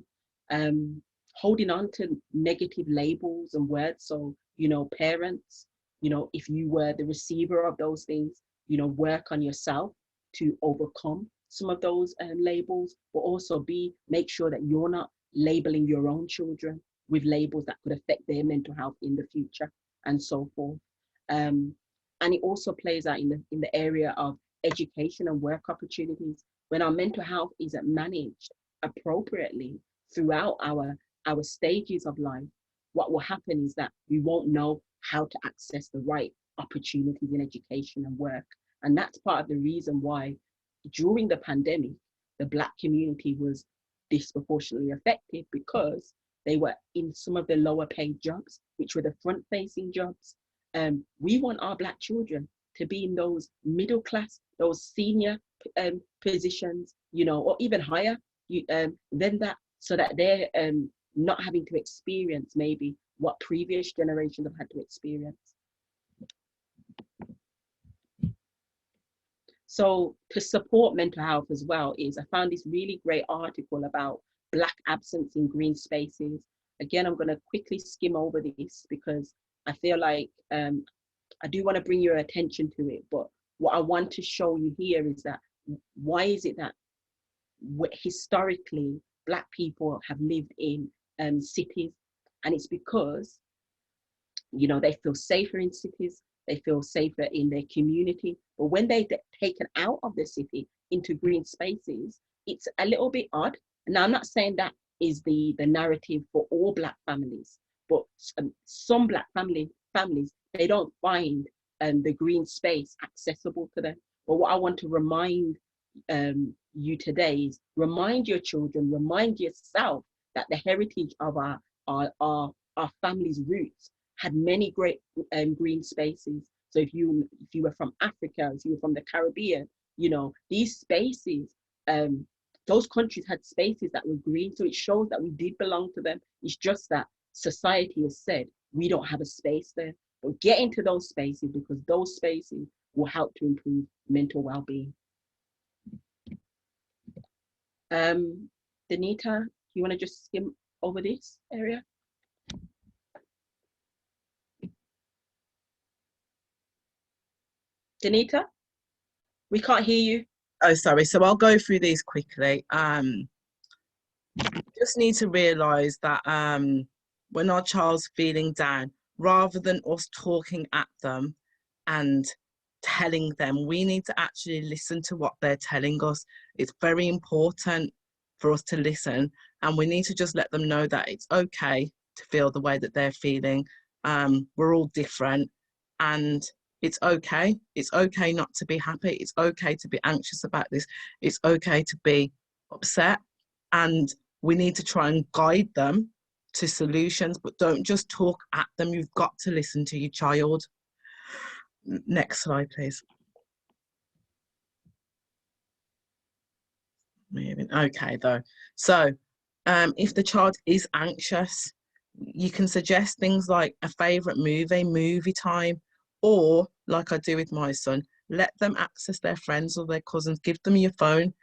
Holding on to negative labels and words. So, you know, parents, you know, if you were the receiver of those things, you know, work on yourself to overcome some of those labels, but also make sure that you're not labeling your own children with labels that could affect their mental health in the future and so forth. And it also plays out in the area of education and work opportunities. When our mental health isn't managed appropriately throughout our stages of life, what will happen is that we won't know how to access the right opportunities in education and work. And that's part of the reason why during the pandemic, the Black community was disproportionately affected, because they were in some of the lower paid jobs, which were the front facing jobs. We want our Black children to be in those middle class, those senior positions, you know, or even higher than that, so that they're not having to experience maybe what previous generations have had to experience. So to support mental health as well is I found this really great article about Black absence in green spaces. Again, I'm going to quickly skim over this because I feel like I do want to bring your attention to it. But what I want to show you here is that why is it that historically Black people have lived in cities, and it's because, you know, they feel safer in cities, they feel safer in their community. But when they get taken out of the city into green spaces, it's a little bit odd. Now, I'm not saying that is the narrative for all Black families, but some Black families, they don't find the green space accessible to them. But what I want to remind you today is remind your children, remind yourself that the heritage of our family's roots had many great green spaces. So if you were from Africa, if you were from the Caribbean, you know, these spaces, those countries had spaces that were green. So it shows that we did belong to them. It's just that society has said we don't have a space there. But get into those spaces, because those spaces will help to improve mental well-being. Donnita, you want to just skim over this area? Donnita, we can't hear you. Oh, sorry. So I'll go through these quickly. Just need to realise that when our child's feeling down, rather than us talking at them and telling them, we need to actually listen to what they're telling us. It's very important for us to listen, and we need to just let them know that it's okay to feel the way that they're feeling. We're all different, and it's okay. It's okay not to be happy. It's okay to be anxious about this. It's okay to be upset, and we need to try and guide them to solutions, but don't just talk at them. You've got to listen to your child. Next slide, please. Okay, though. So if the child is anxious, you can suggest things like a favourite movie time, or like I do with my son, let them access their friends or their cousins. Give them your phone.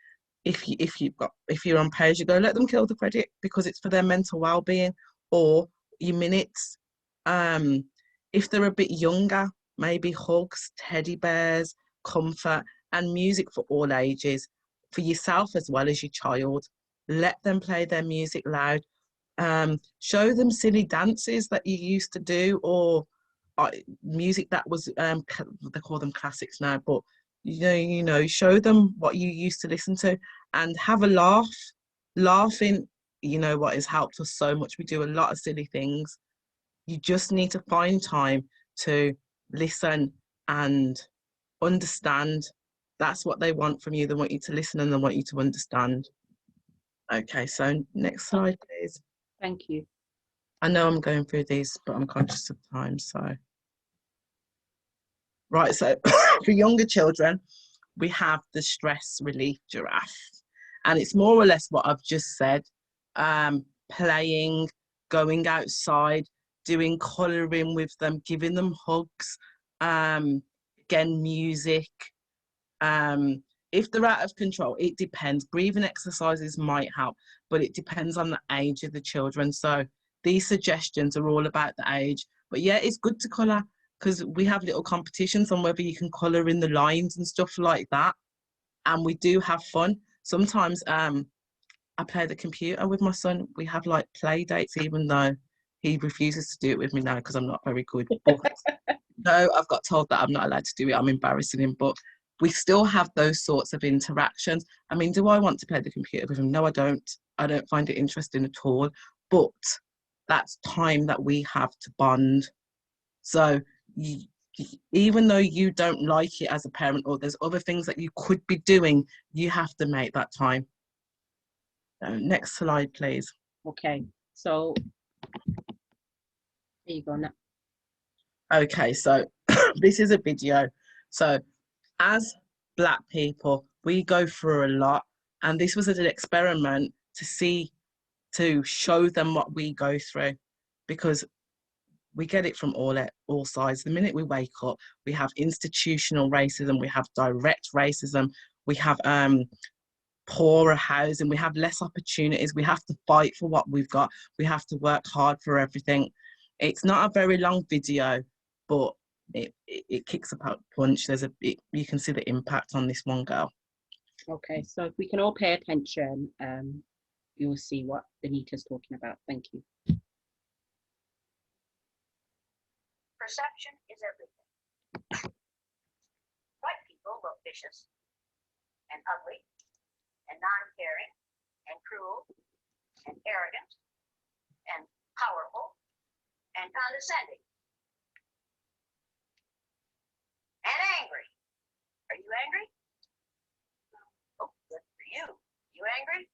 If you're on pay as you go, let them kill the credit, because it's for their mental well-being, or your minutes. If they're a bit younger, maybe hugs, teddy bears, comfort, and music for all ages, for yourself as well as your child. Let them play their music loud. Show them silly dances that you used to do, or music that was they call them classics now, but you know, show them what you used to listen to, and have a laugh. Laughing, you know what, has helped us so much. We do a lot of silly things. You just need to find time to listen and understand. That's what they want from you. They want you to listen and they want you to understand. Okay, so next slide, please. Thank you. I know I'm going through these, but I'm conscious of time, so. Right, so for younger children, we have the stress relief giraffe. And it's more or less what I've just said. Playing, going outside, doing colouring with them, giving them hugs, again, music. If they're out of control, it depends. Breathing exercises might help, but it depends on the age of the children. So these suggestions are all about the age. But yeah, it's good to colour, because we have little competitions on whether you can colour in the lines and stuff like that. And we do have fun. Sometimes I play the computer with my son. We have like play dates, even though he refuses to do it with me now because I'm not very good. But no, I've got told that I'm not allowed to do it. I'm embarrassing him. But we still have those sorts of interactions. I mean, do I want to play the computer with him? No, I don't. I don't find it interesting at all. But that's time that we have to bond. So even though you don't like it as a parent, or there's other things that you could be doing, you have to make that time. Next slide, please. Okay, so there you go now. Okay, so this is a video. So as Black people, we go through a lot, and this was an experiment to show them what we go through, because we get it from all sides. The minute we wake up, we have institutional racism, we have direct racism, we have poorer housing, we have less opportunities, we have to fight for what we've got, we have to work hard for everything. It's not a very long video, but it kicks a punch. You can see the impact on this one girl. Okay, so if we can all pay attention, you will see what Donnita's talking about. Thank you. Perception is everything. White people look vicious and ugly and non-caring and cruel and arrogant and powerful and condescending and angry. Are you angry? Oh, good for you. You angry?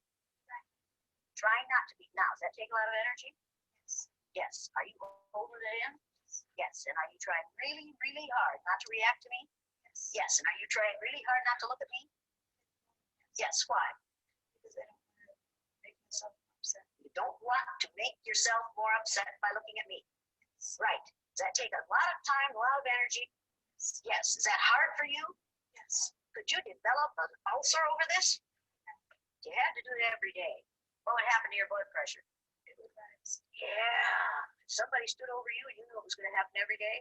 Trying not to be. Now, does that take a lot of energy? Yes. Are you holding it in? Yes. And are you trying really, really hard not to react to me? Yes. And are you trying really hard not to look at me? Yes. Why? Because I don't want to make myself upset. You don't want to make yourself more upset by looking at me. Right. Does that take a lot of time, a lot of energy? Yes. Is that hard for you? Yes. Could you develop an ulcer over this? You had to do it every day. What would happen to your blood pressure? It would rise. Yeah. If somebody stood over you, you knew it was going to happen every day?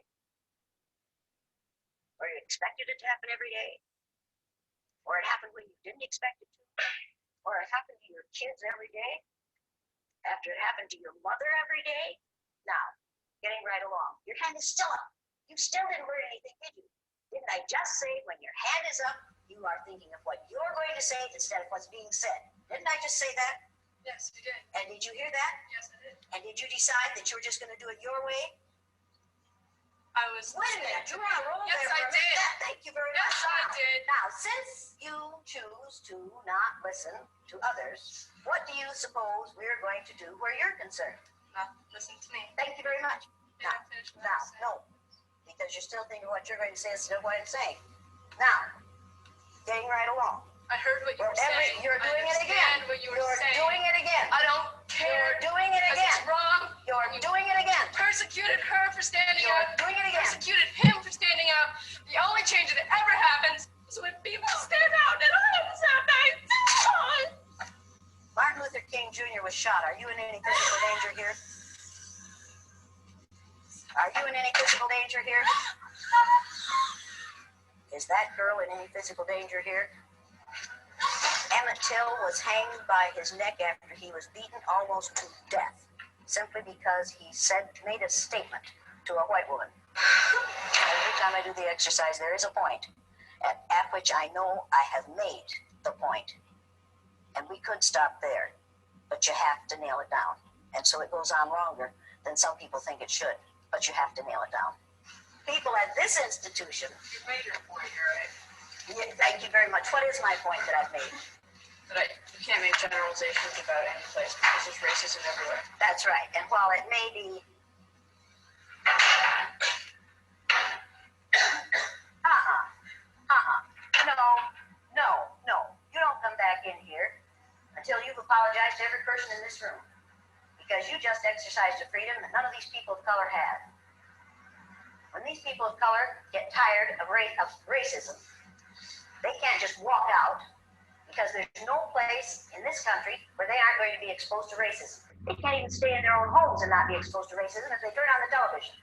Or you expected it to happen every day? Or it happened when you didn't expect it to? Or it happened to your kids every day? After it happened to your mother every day? Now, getting right along. Your hand is still up. You still didn't learn anything, did you? Didn't I just say when your hand is up, you are thinking of what you're going to say instead of what's being said? Didn't I just say that? Yes, you did. And did you hear that? Yes, I did. And did you decide that you were just going to do it your way? I was. Wait a minute, you were on a roll Yes, there. I did. Thank you very Yes, much. I did. Now, since you choose to not listen to others, what do you suppose we're going to do where you're concerned? Not listen to me. Thank you very much. Did I finish what I was saying? No, because you're still thinking what you're going to say instead of what I'm saying. Now, getting right along. I heard what you were saying. You're doing it again. What you were You're saying. doing it again. I don't care. You're doing it Because again. it's wrong. You're You doing it again. persecuted her for standing You're out. doing it again. Persecuted him for standing out. The only change that ever happens is when people stand out, and I am standing. Martin Luther King Jr. was shot. Are you in any physical danger here? Are you in any physical danger here? Is that girl in any physical danger here? Emmett Till was hanged by his neck after he was beaten almost to death, simply because he made a statement to a white woman. Every time I do the exercise, there is a point at which I know I have made the point. And we could stop there, but you have to nail it down. And so it goes on longer than some people think it should, but you have to nail it down. People at this institution. You made your point, you're right. Yeah, thank you very much. What is my point that I've made? But you can't make generalizations about any place because there's racism everywhere. That's right. And while it may be no. You don't come back in here until you've apologized to every person in this room. Because you just exercised a freedom that none of these people of color have. When these people of color get tired of racism, they can't just walk out, because there's no place in this country where they aren't going to be exposed to racism. They can't even stay in their own homes and not be exposed to racism if they turn on the television.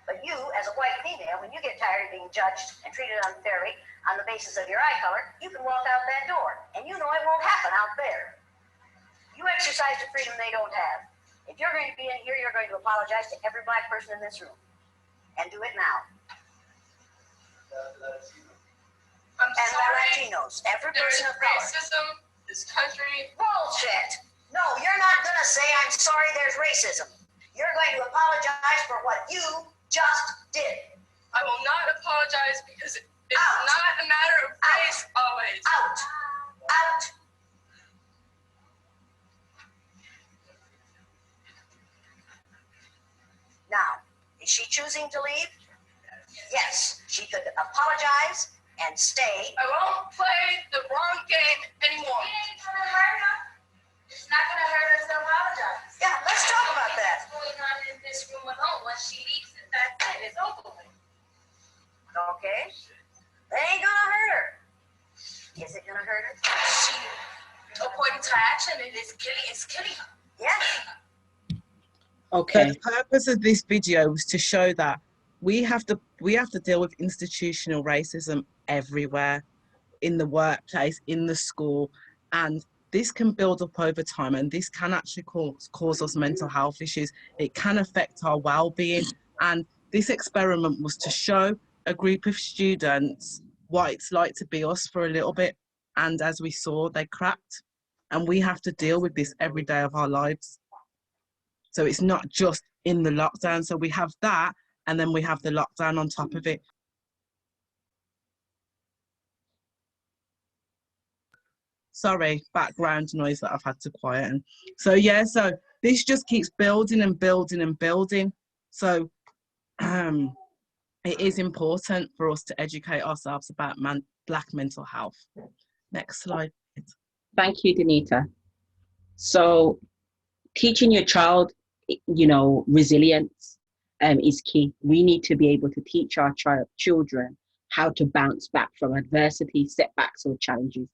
But you, as a white female, when you get tired of being judged and treated unfairly on the basis of your eye color, you can walk out that door, and you know it won't happen out there. You exercise the freedom they don't have. If you're going to be in here, you're going to apologize to every black person in this room. And do it now. I'm And sorry. Latinos, every There's person of color. racism. This country. Bullshit. No, you're not going to say, I'm sorry there's racism. You're going to apologize for what you just did. I will not apologize because it's Out. not a matter of race always. Out. Out. Now, is she choosing to leave? Yes, she could apologize and stay. I won't play the wrong game anymore. It's not going to hurt us to apologize. Yeah, let's talk about that. What's going on in this room alone? What she eats it, that's it. It's over with. Okay? They ain't gonna hurt her. Is it gonna hurt her? She, according to her action, it's killing her. Yes. Okay. The purpose of this video was to show that we have to deal with institutional racism everywhere, in the workplace, in the school, and this can build up over time, and this can actually cause us mental health issues. It can affect our well-being, and this experiment was to show a group of students what it's like to be us for a little bit, and as we saw, they cracked, and we have to deal with this every day of our lives. So it's not just in the lockdown. So we have that, and then we have the lockdown on top of it. Sorry, background noise that I've had to quieten. So yeah, so this just keeps building and building and building. So it is important for us to educate ourselves about Black mental health. Next slide. Thank you, Donnita. So teaching your child, resilience is key. We need to be able to teach our children how to bounce back from adversity, setbacks, or challenges.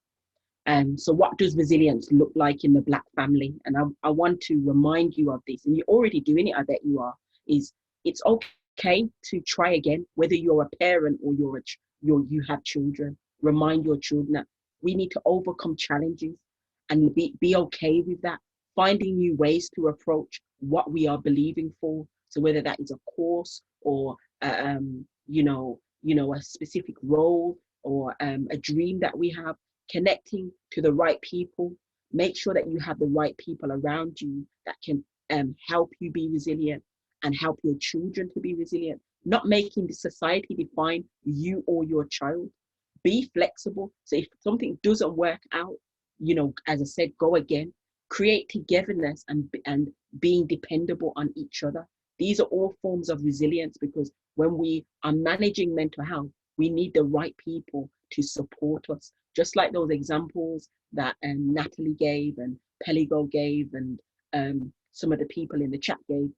So what does resilience look like in the Black family? And I want to remind you of this, and you're already doing it, I bet you are, is it's okay to try again, whether you're a parent or you have children. Remind your children that we need to overcome challenges and be okay with that, finding new ways to approach what we are believing for. So whether that is a course or, a specific role or a dream that we have, connecting to the right people. Make sure that you have the right people around you that can help you be resilient and help your children to be resilient, not making the society define you or your child. Be flexible. So if something doesn't work out, as I said, go again. Create togetherness and being dependable on each other. These are all forms of resilience, because when we are managing mental health, we need the right people to support us. Just like those examples that Natalie gave and Peligo gave and some of the people in the chat gave,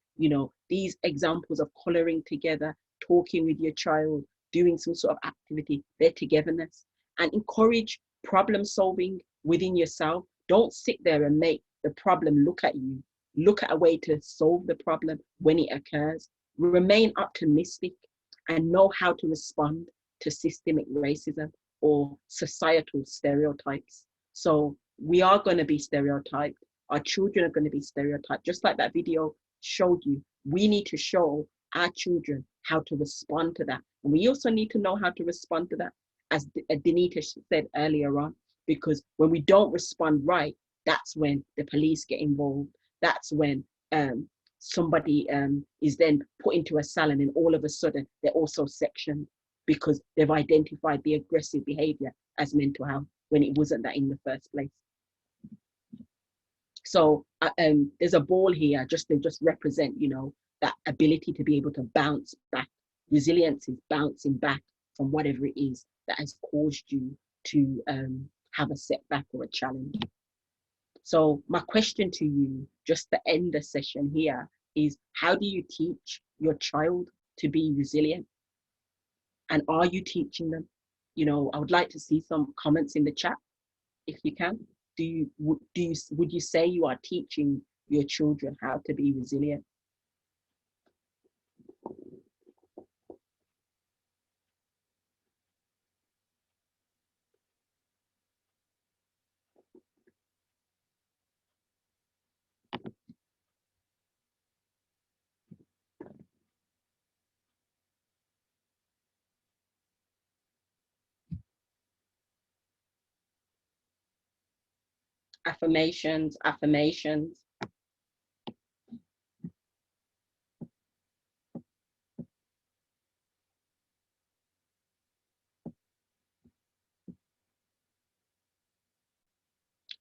these examples of colouring together, talking with your child, doing some sort of activity, their togetherness, and encourage problem solving within yourself. Don't sit there and make the problem look at you. Look at a way to solve the problem when it occurs. Remain optimistic and know how to respond to systemic racism or societal stereotypes. So we are going to be stereotyped. Our children are going to be stereotyped. Just like that video showed you, we need to show our children how to respond to that. And we also need to know how to respond to that, as Donnita said earlier on, because when we don't respond right, that's when the police get involved. That's when somebody is then put into a cell, and then all of a sudden they're also sectioned because they've identified the aggressive behavior as mental health when it wasn't that in the first place. So there's a ball here just to represent, that ability to be able to bounce back. Resilience is bouncing back from whatever it is that has caused you to have a setback or a challenge. So my question to you, just to end the session here, is how do you teach your child to be resilient? And are you teaching them? I would like to see some comments in the chat, if you can. Would you say you are teaching your children how to be resilient? Affirmations.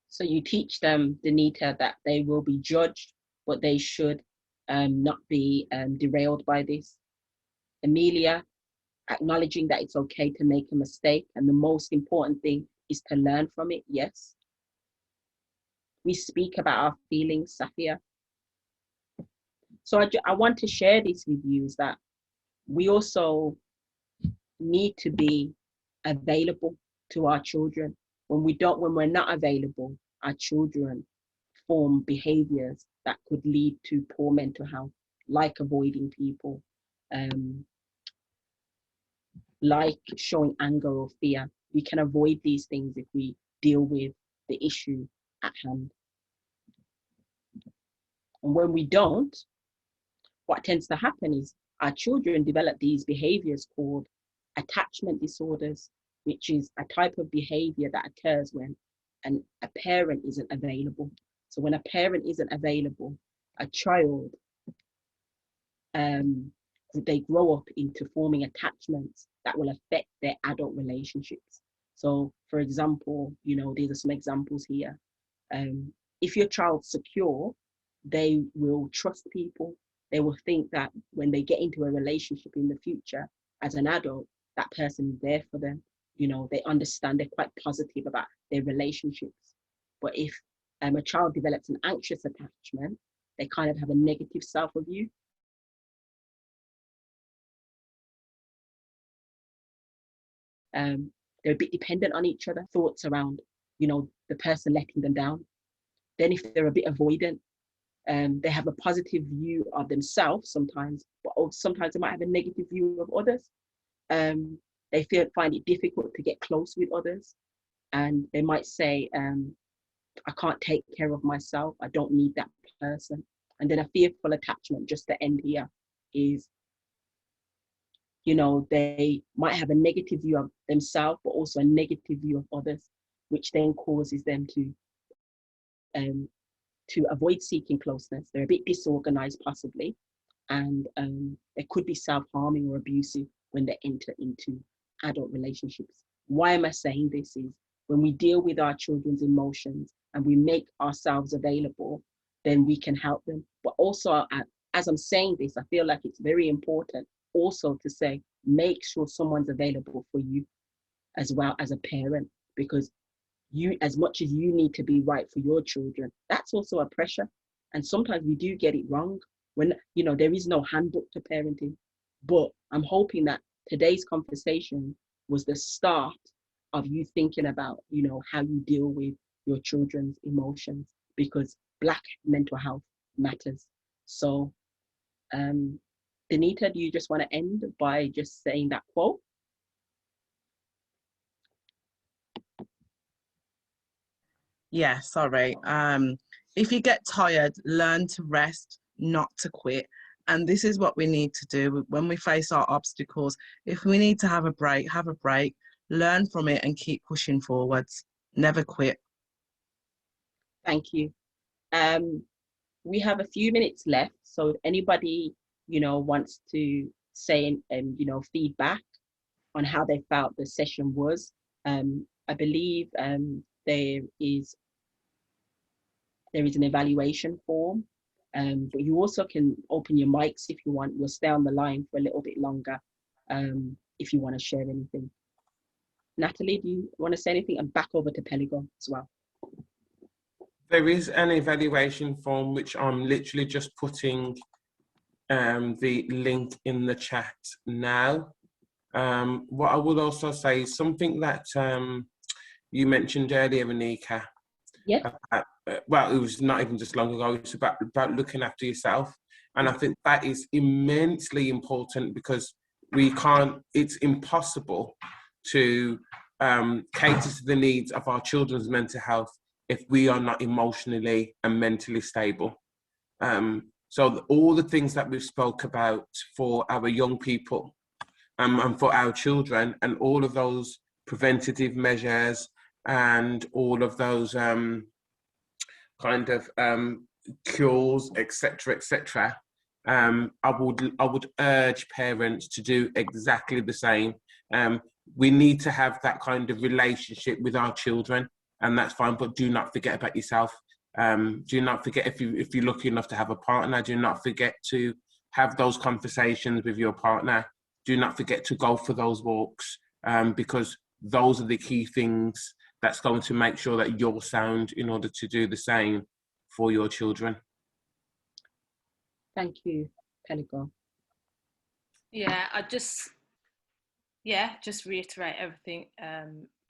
So you teach them, Donnita, that they will be judged, but they should not be derailed by this. Amelia, acknowledging that it's okay to make a mistake, and the most important thing is to learn from it. Yes. We speak about our feelings, Safia. So I want to share this with you, is that we also need to be available to our children. When we're not available, our children form behaviors that could lead to poor mental health, like avoiding people, like showing anger or fear. We can avoid these things if we deal with the issue at hand. And when we don't, what tends to happen is our children develop these behaviors called attachment disorders, which is a type of behavior that occurs when a parent isn't available. So when a parent isn't available, a child, they grow up into forming attachments that will affect their adult relationships. So for example, these are some examples here. If your child's secure, they will trust people. They will think that when they get into a relationship in the future, as an adult, that person is there for them. They understand, they're quite positive about their relationships. But if a child develops an anxious attachment, they kind of have a negative self-view. They're a bit dependent on each other, thoughts around, the person letting them down. Then if they're a bit avoidant, they have a positive view of themselves sometimes, but also sometimes they might have a negative view of others. They find it difficult to get close with others. And they might say, I can't take care of myself. I don't need that person. And then a fearful attachment, just to end here, is, they might have a negative view of themselves, but also a negative view of others, which then causes them to avoid seeking closeness. They're a bit disorganized possibly, and they could be self-harming or abusive when they enter into adult relationships. Why am I saying this? Is when we deal with our children's emotions and we make ourselves available, then we can help them. But also, as I'm saying this, I feel like it's very important also to say, make sure someone's available for you as well as a parent, because you, as much as you need to be right for your children, that's also a pressure. And sometimes we do get it wrong when, there is no handbook to parenting. But I'm hoping that today's conversation was the start of you thinking about, how you deal with your children's emotions, because Black mental health matters. So, Donnita, do you just want to end by just saying that quote? Yeah, sorry. If you get tired, learn to rest, not to quit. And this is what we need to do when we face our obstacles. If we need to have a break, learn from it and keep pushing forwards. Never quit. Thank you. We have a few minutes left. So if anybody, wants to say, feedback on how they felt the session was, I believe there is an evaluation form, but you also can open your mics if you want. We'll stay on the line for a little bit longer if you want to share anything. Natalie, do you want to say anything? And back over to Peligon as well. There is an evaluation form which I'm literally just putting the link in the chat now. What I would also say is something that you mentioned earlier, Anikah. Yeah. Well, it was not even just long ago. It's about looking after yourself, and I think that is immensely important, because it's impossible to cater to the needs of our children's mental health if we are not emotionally and mentally stable. So all the things that we've spoke about for our young people and for our children, and all of those preventative measures and all of those cures, etc. I would urge parents to do exactly the same. We need to have that kind of relationship with our children, and that's fine, but do not forget about yourself. Do not forget, if you're lucky enough to have a partner, do not forget to have those conversations with your partner. Do not forget to go for those walks, because those are the key things that's going to make sure that you're sound in order to do the same for your children. Thank you, Peligo. Yeah, just reiterate everything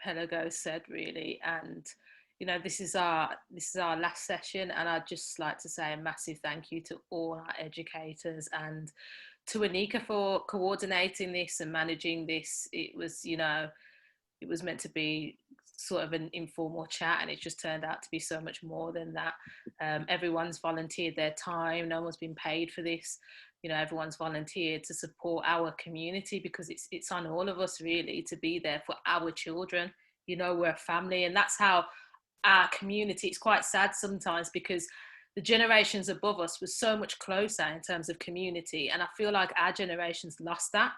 Pelago said, really. And you know, this is our last session, and I'd just like to say a massive thank you to all our educators and to Anikah for coordinating this and managing this. It was, you know, it was meant to be sort of an informal chat, and it just turned out to be so much more than that. Everyone's volunteered their time. No one's been paid for this. You know, everyone's volunteered to support our community, because it's on all of us really to be there for our children. You know, we're a family, and that's how our community, it's quite sad sometimes, because the generations above us were so much closer in terms of community, and I feel like our generation's lost that.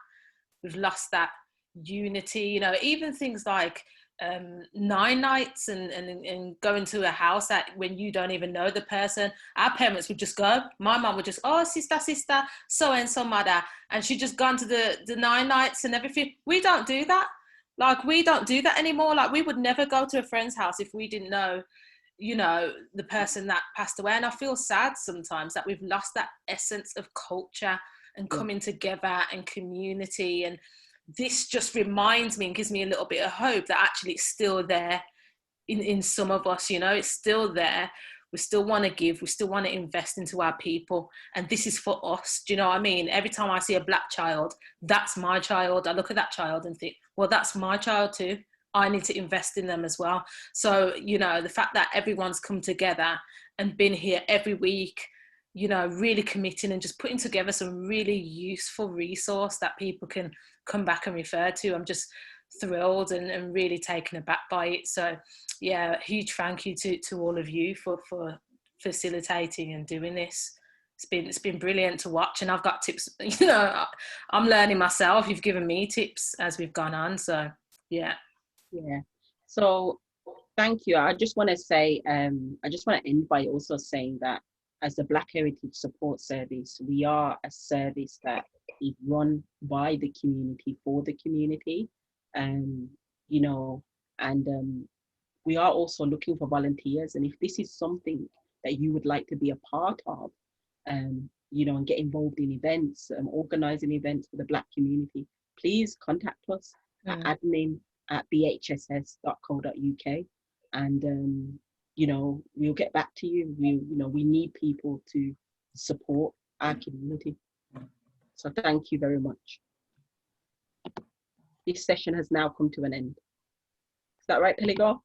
We've lost that unity. You know, even things like nine nights and going to a house that when you don't even know the person. Our parents would just go. My mum would just, oh, sister, so and so mother, and she'd just gone to the nine nights and everything. We don't do that. Like, we don't do that anymore. Like, we would never go to a friend's house if we didn't know, you know, the person that passed away. And I feel sad sometimes that we've lost that essence of culture and coming together and community. And this just reminds me and gives me a little bit of hope that actually it's still there in some of us. You know, it's still there. We still want to give, we still want to invest into our people, and this is for us. Do you know what I mean? Every time I see a black child, that's my child. I look at that child and think, well, that's my child too. I need to invest in them as well. So, you know, the fact that everyone's come together and been here every week, you know, really committing and just putting together some really useful resource that people can come back and refer to. I'm just thrilled and really taken aback by it. So yeah, huge thank you to all of you for facilitating and doing this. It's been brilliant to watch, and I've got tips. You know, I'm learning myself. You've given me tips as we've gone on. So yeah. So thank you. I just want to say, I just want to end by also saying that as the Black Heritage Support Service, we are a service that is run by the community for the community. You know, and we are also looking for volunteers. And if this is something that you would like to be a part of, you know, and get involved in events and organizing events for the Black community, please contact us at admin@bhss.co.uk, and you know, we'll get back to you. You know, we need people to support our community. So thank you very much. This session has now come to an end. Is that right, Peligo?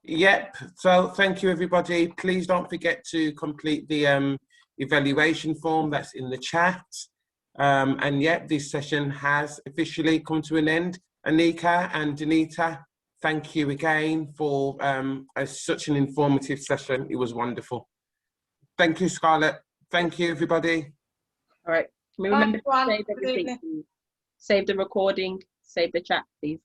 Yep. So thank you, everybody. Please don't forget to complete the evaluation form that's in the chat. And yep, this session has officially come to an end. Anikah and Donnita, thank you again for such an informative session. It was wonderful. Thank you, Scarlett. Thank you, everybody. All right. Can we remember to save everything? Save the recording, save the chat, please.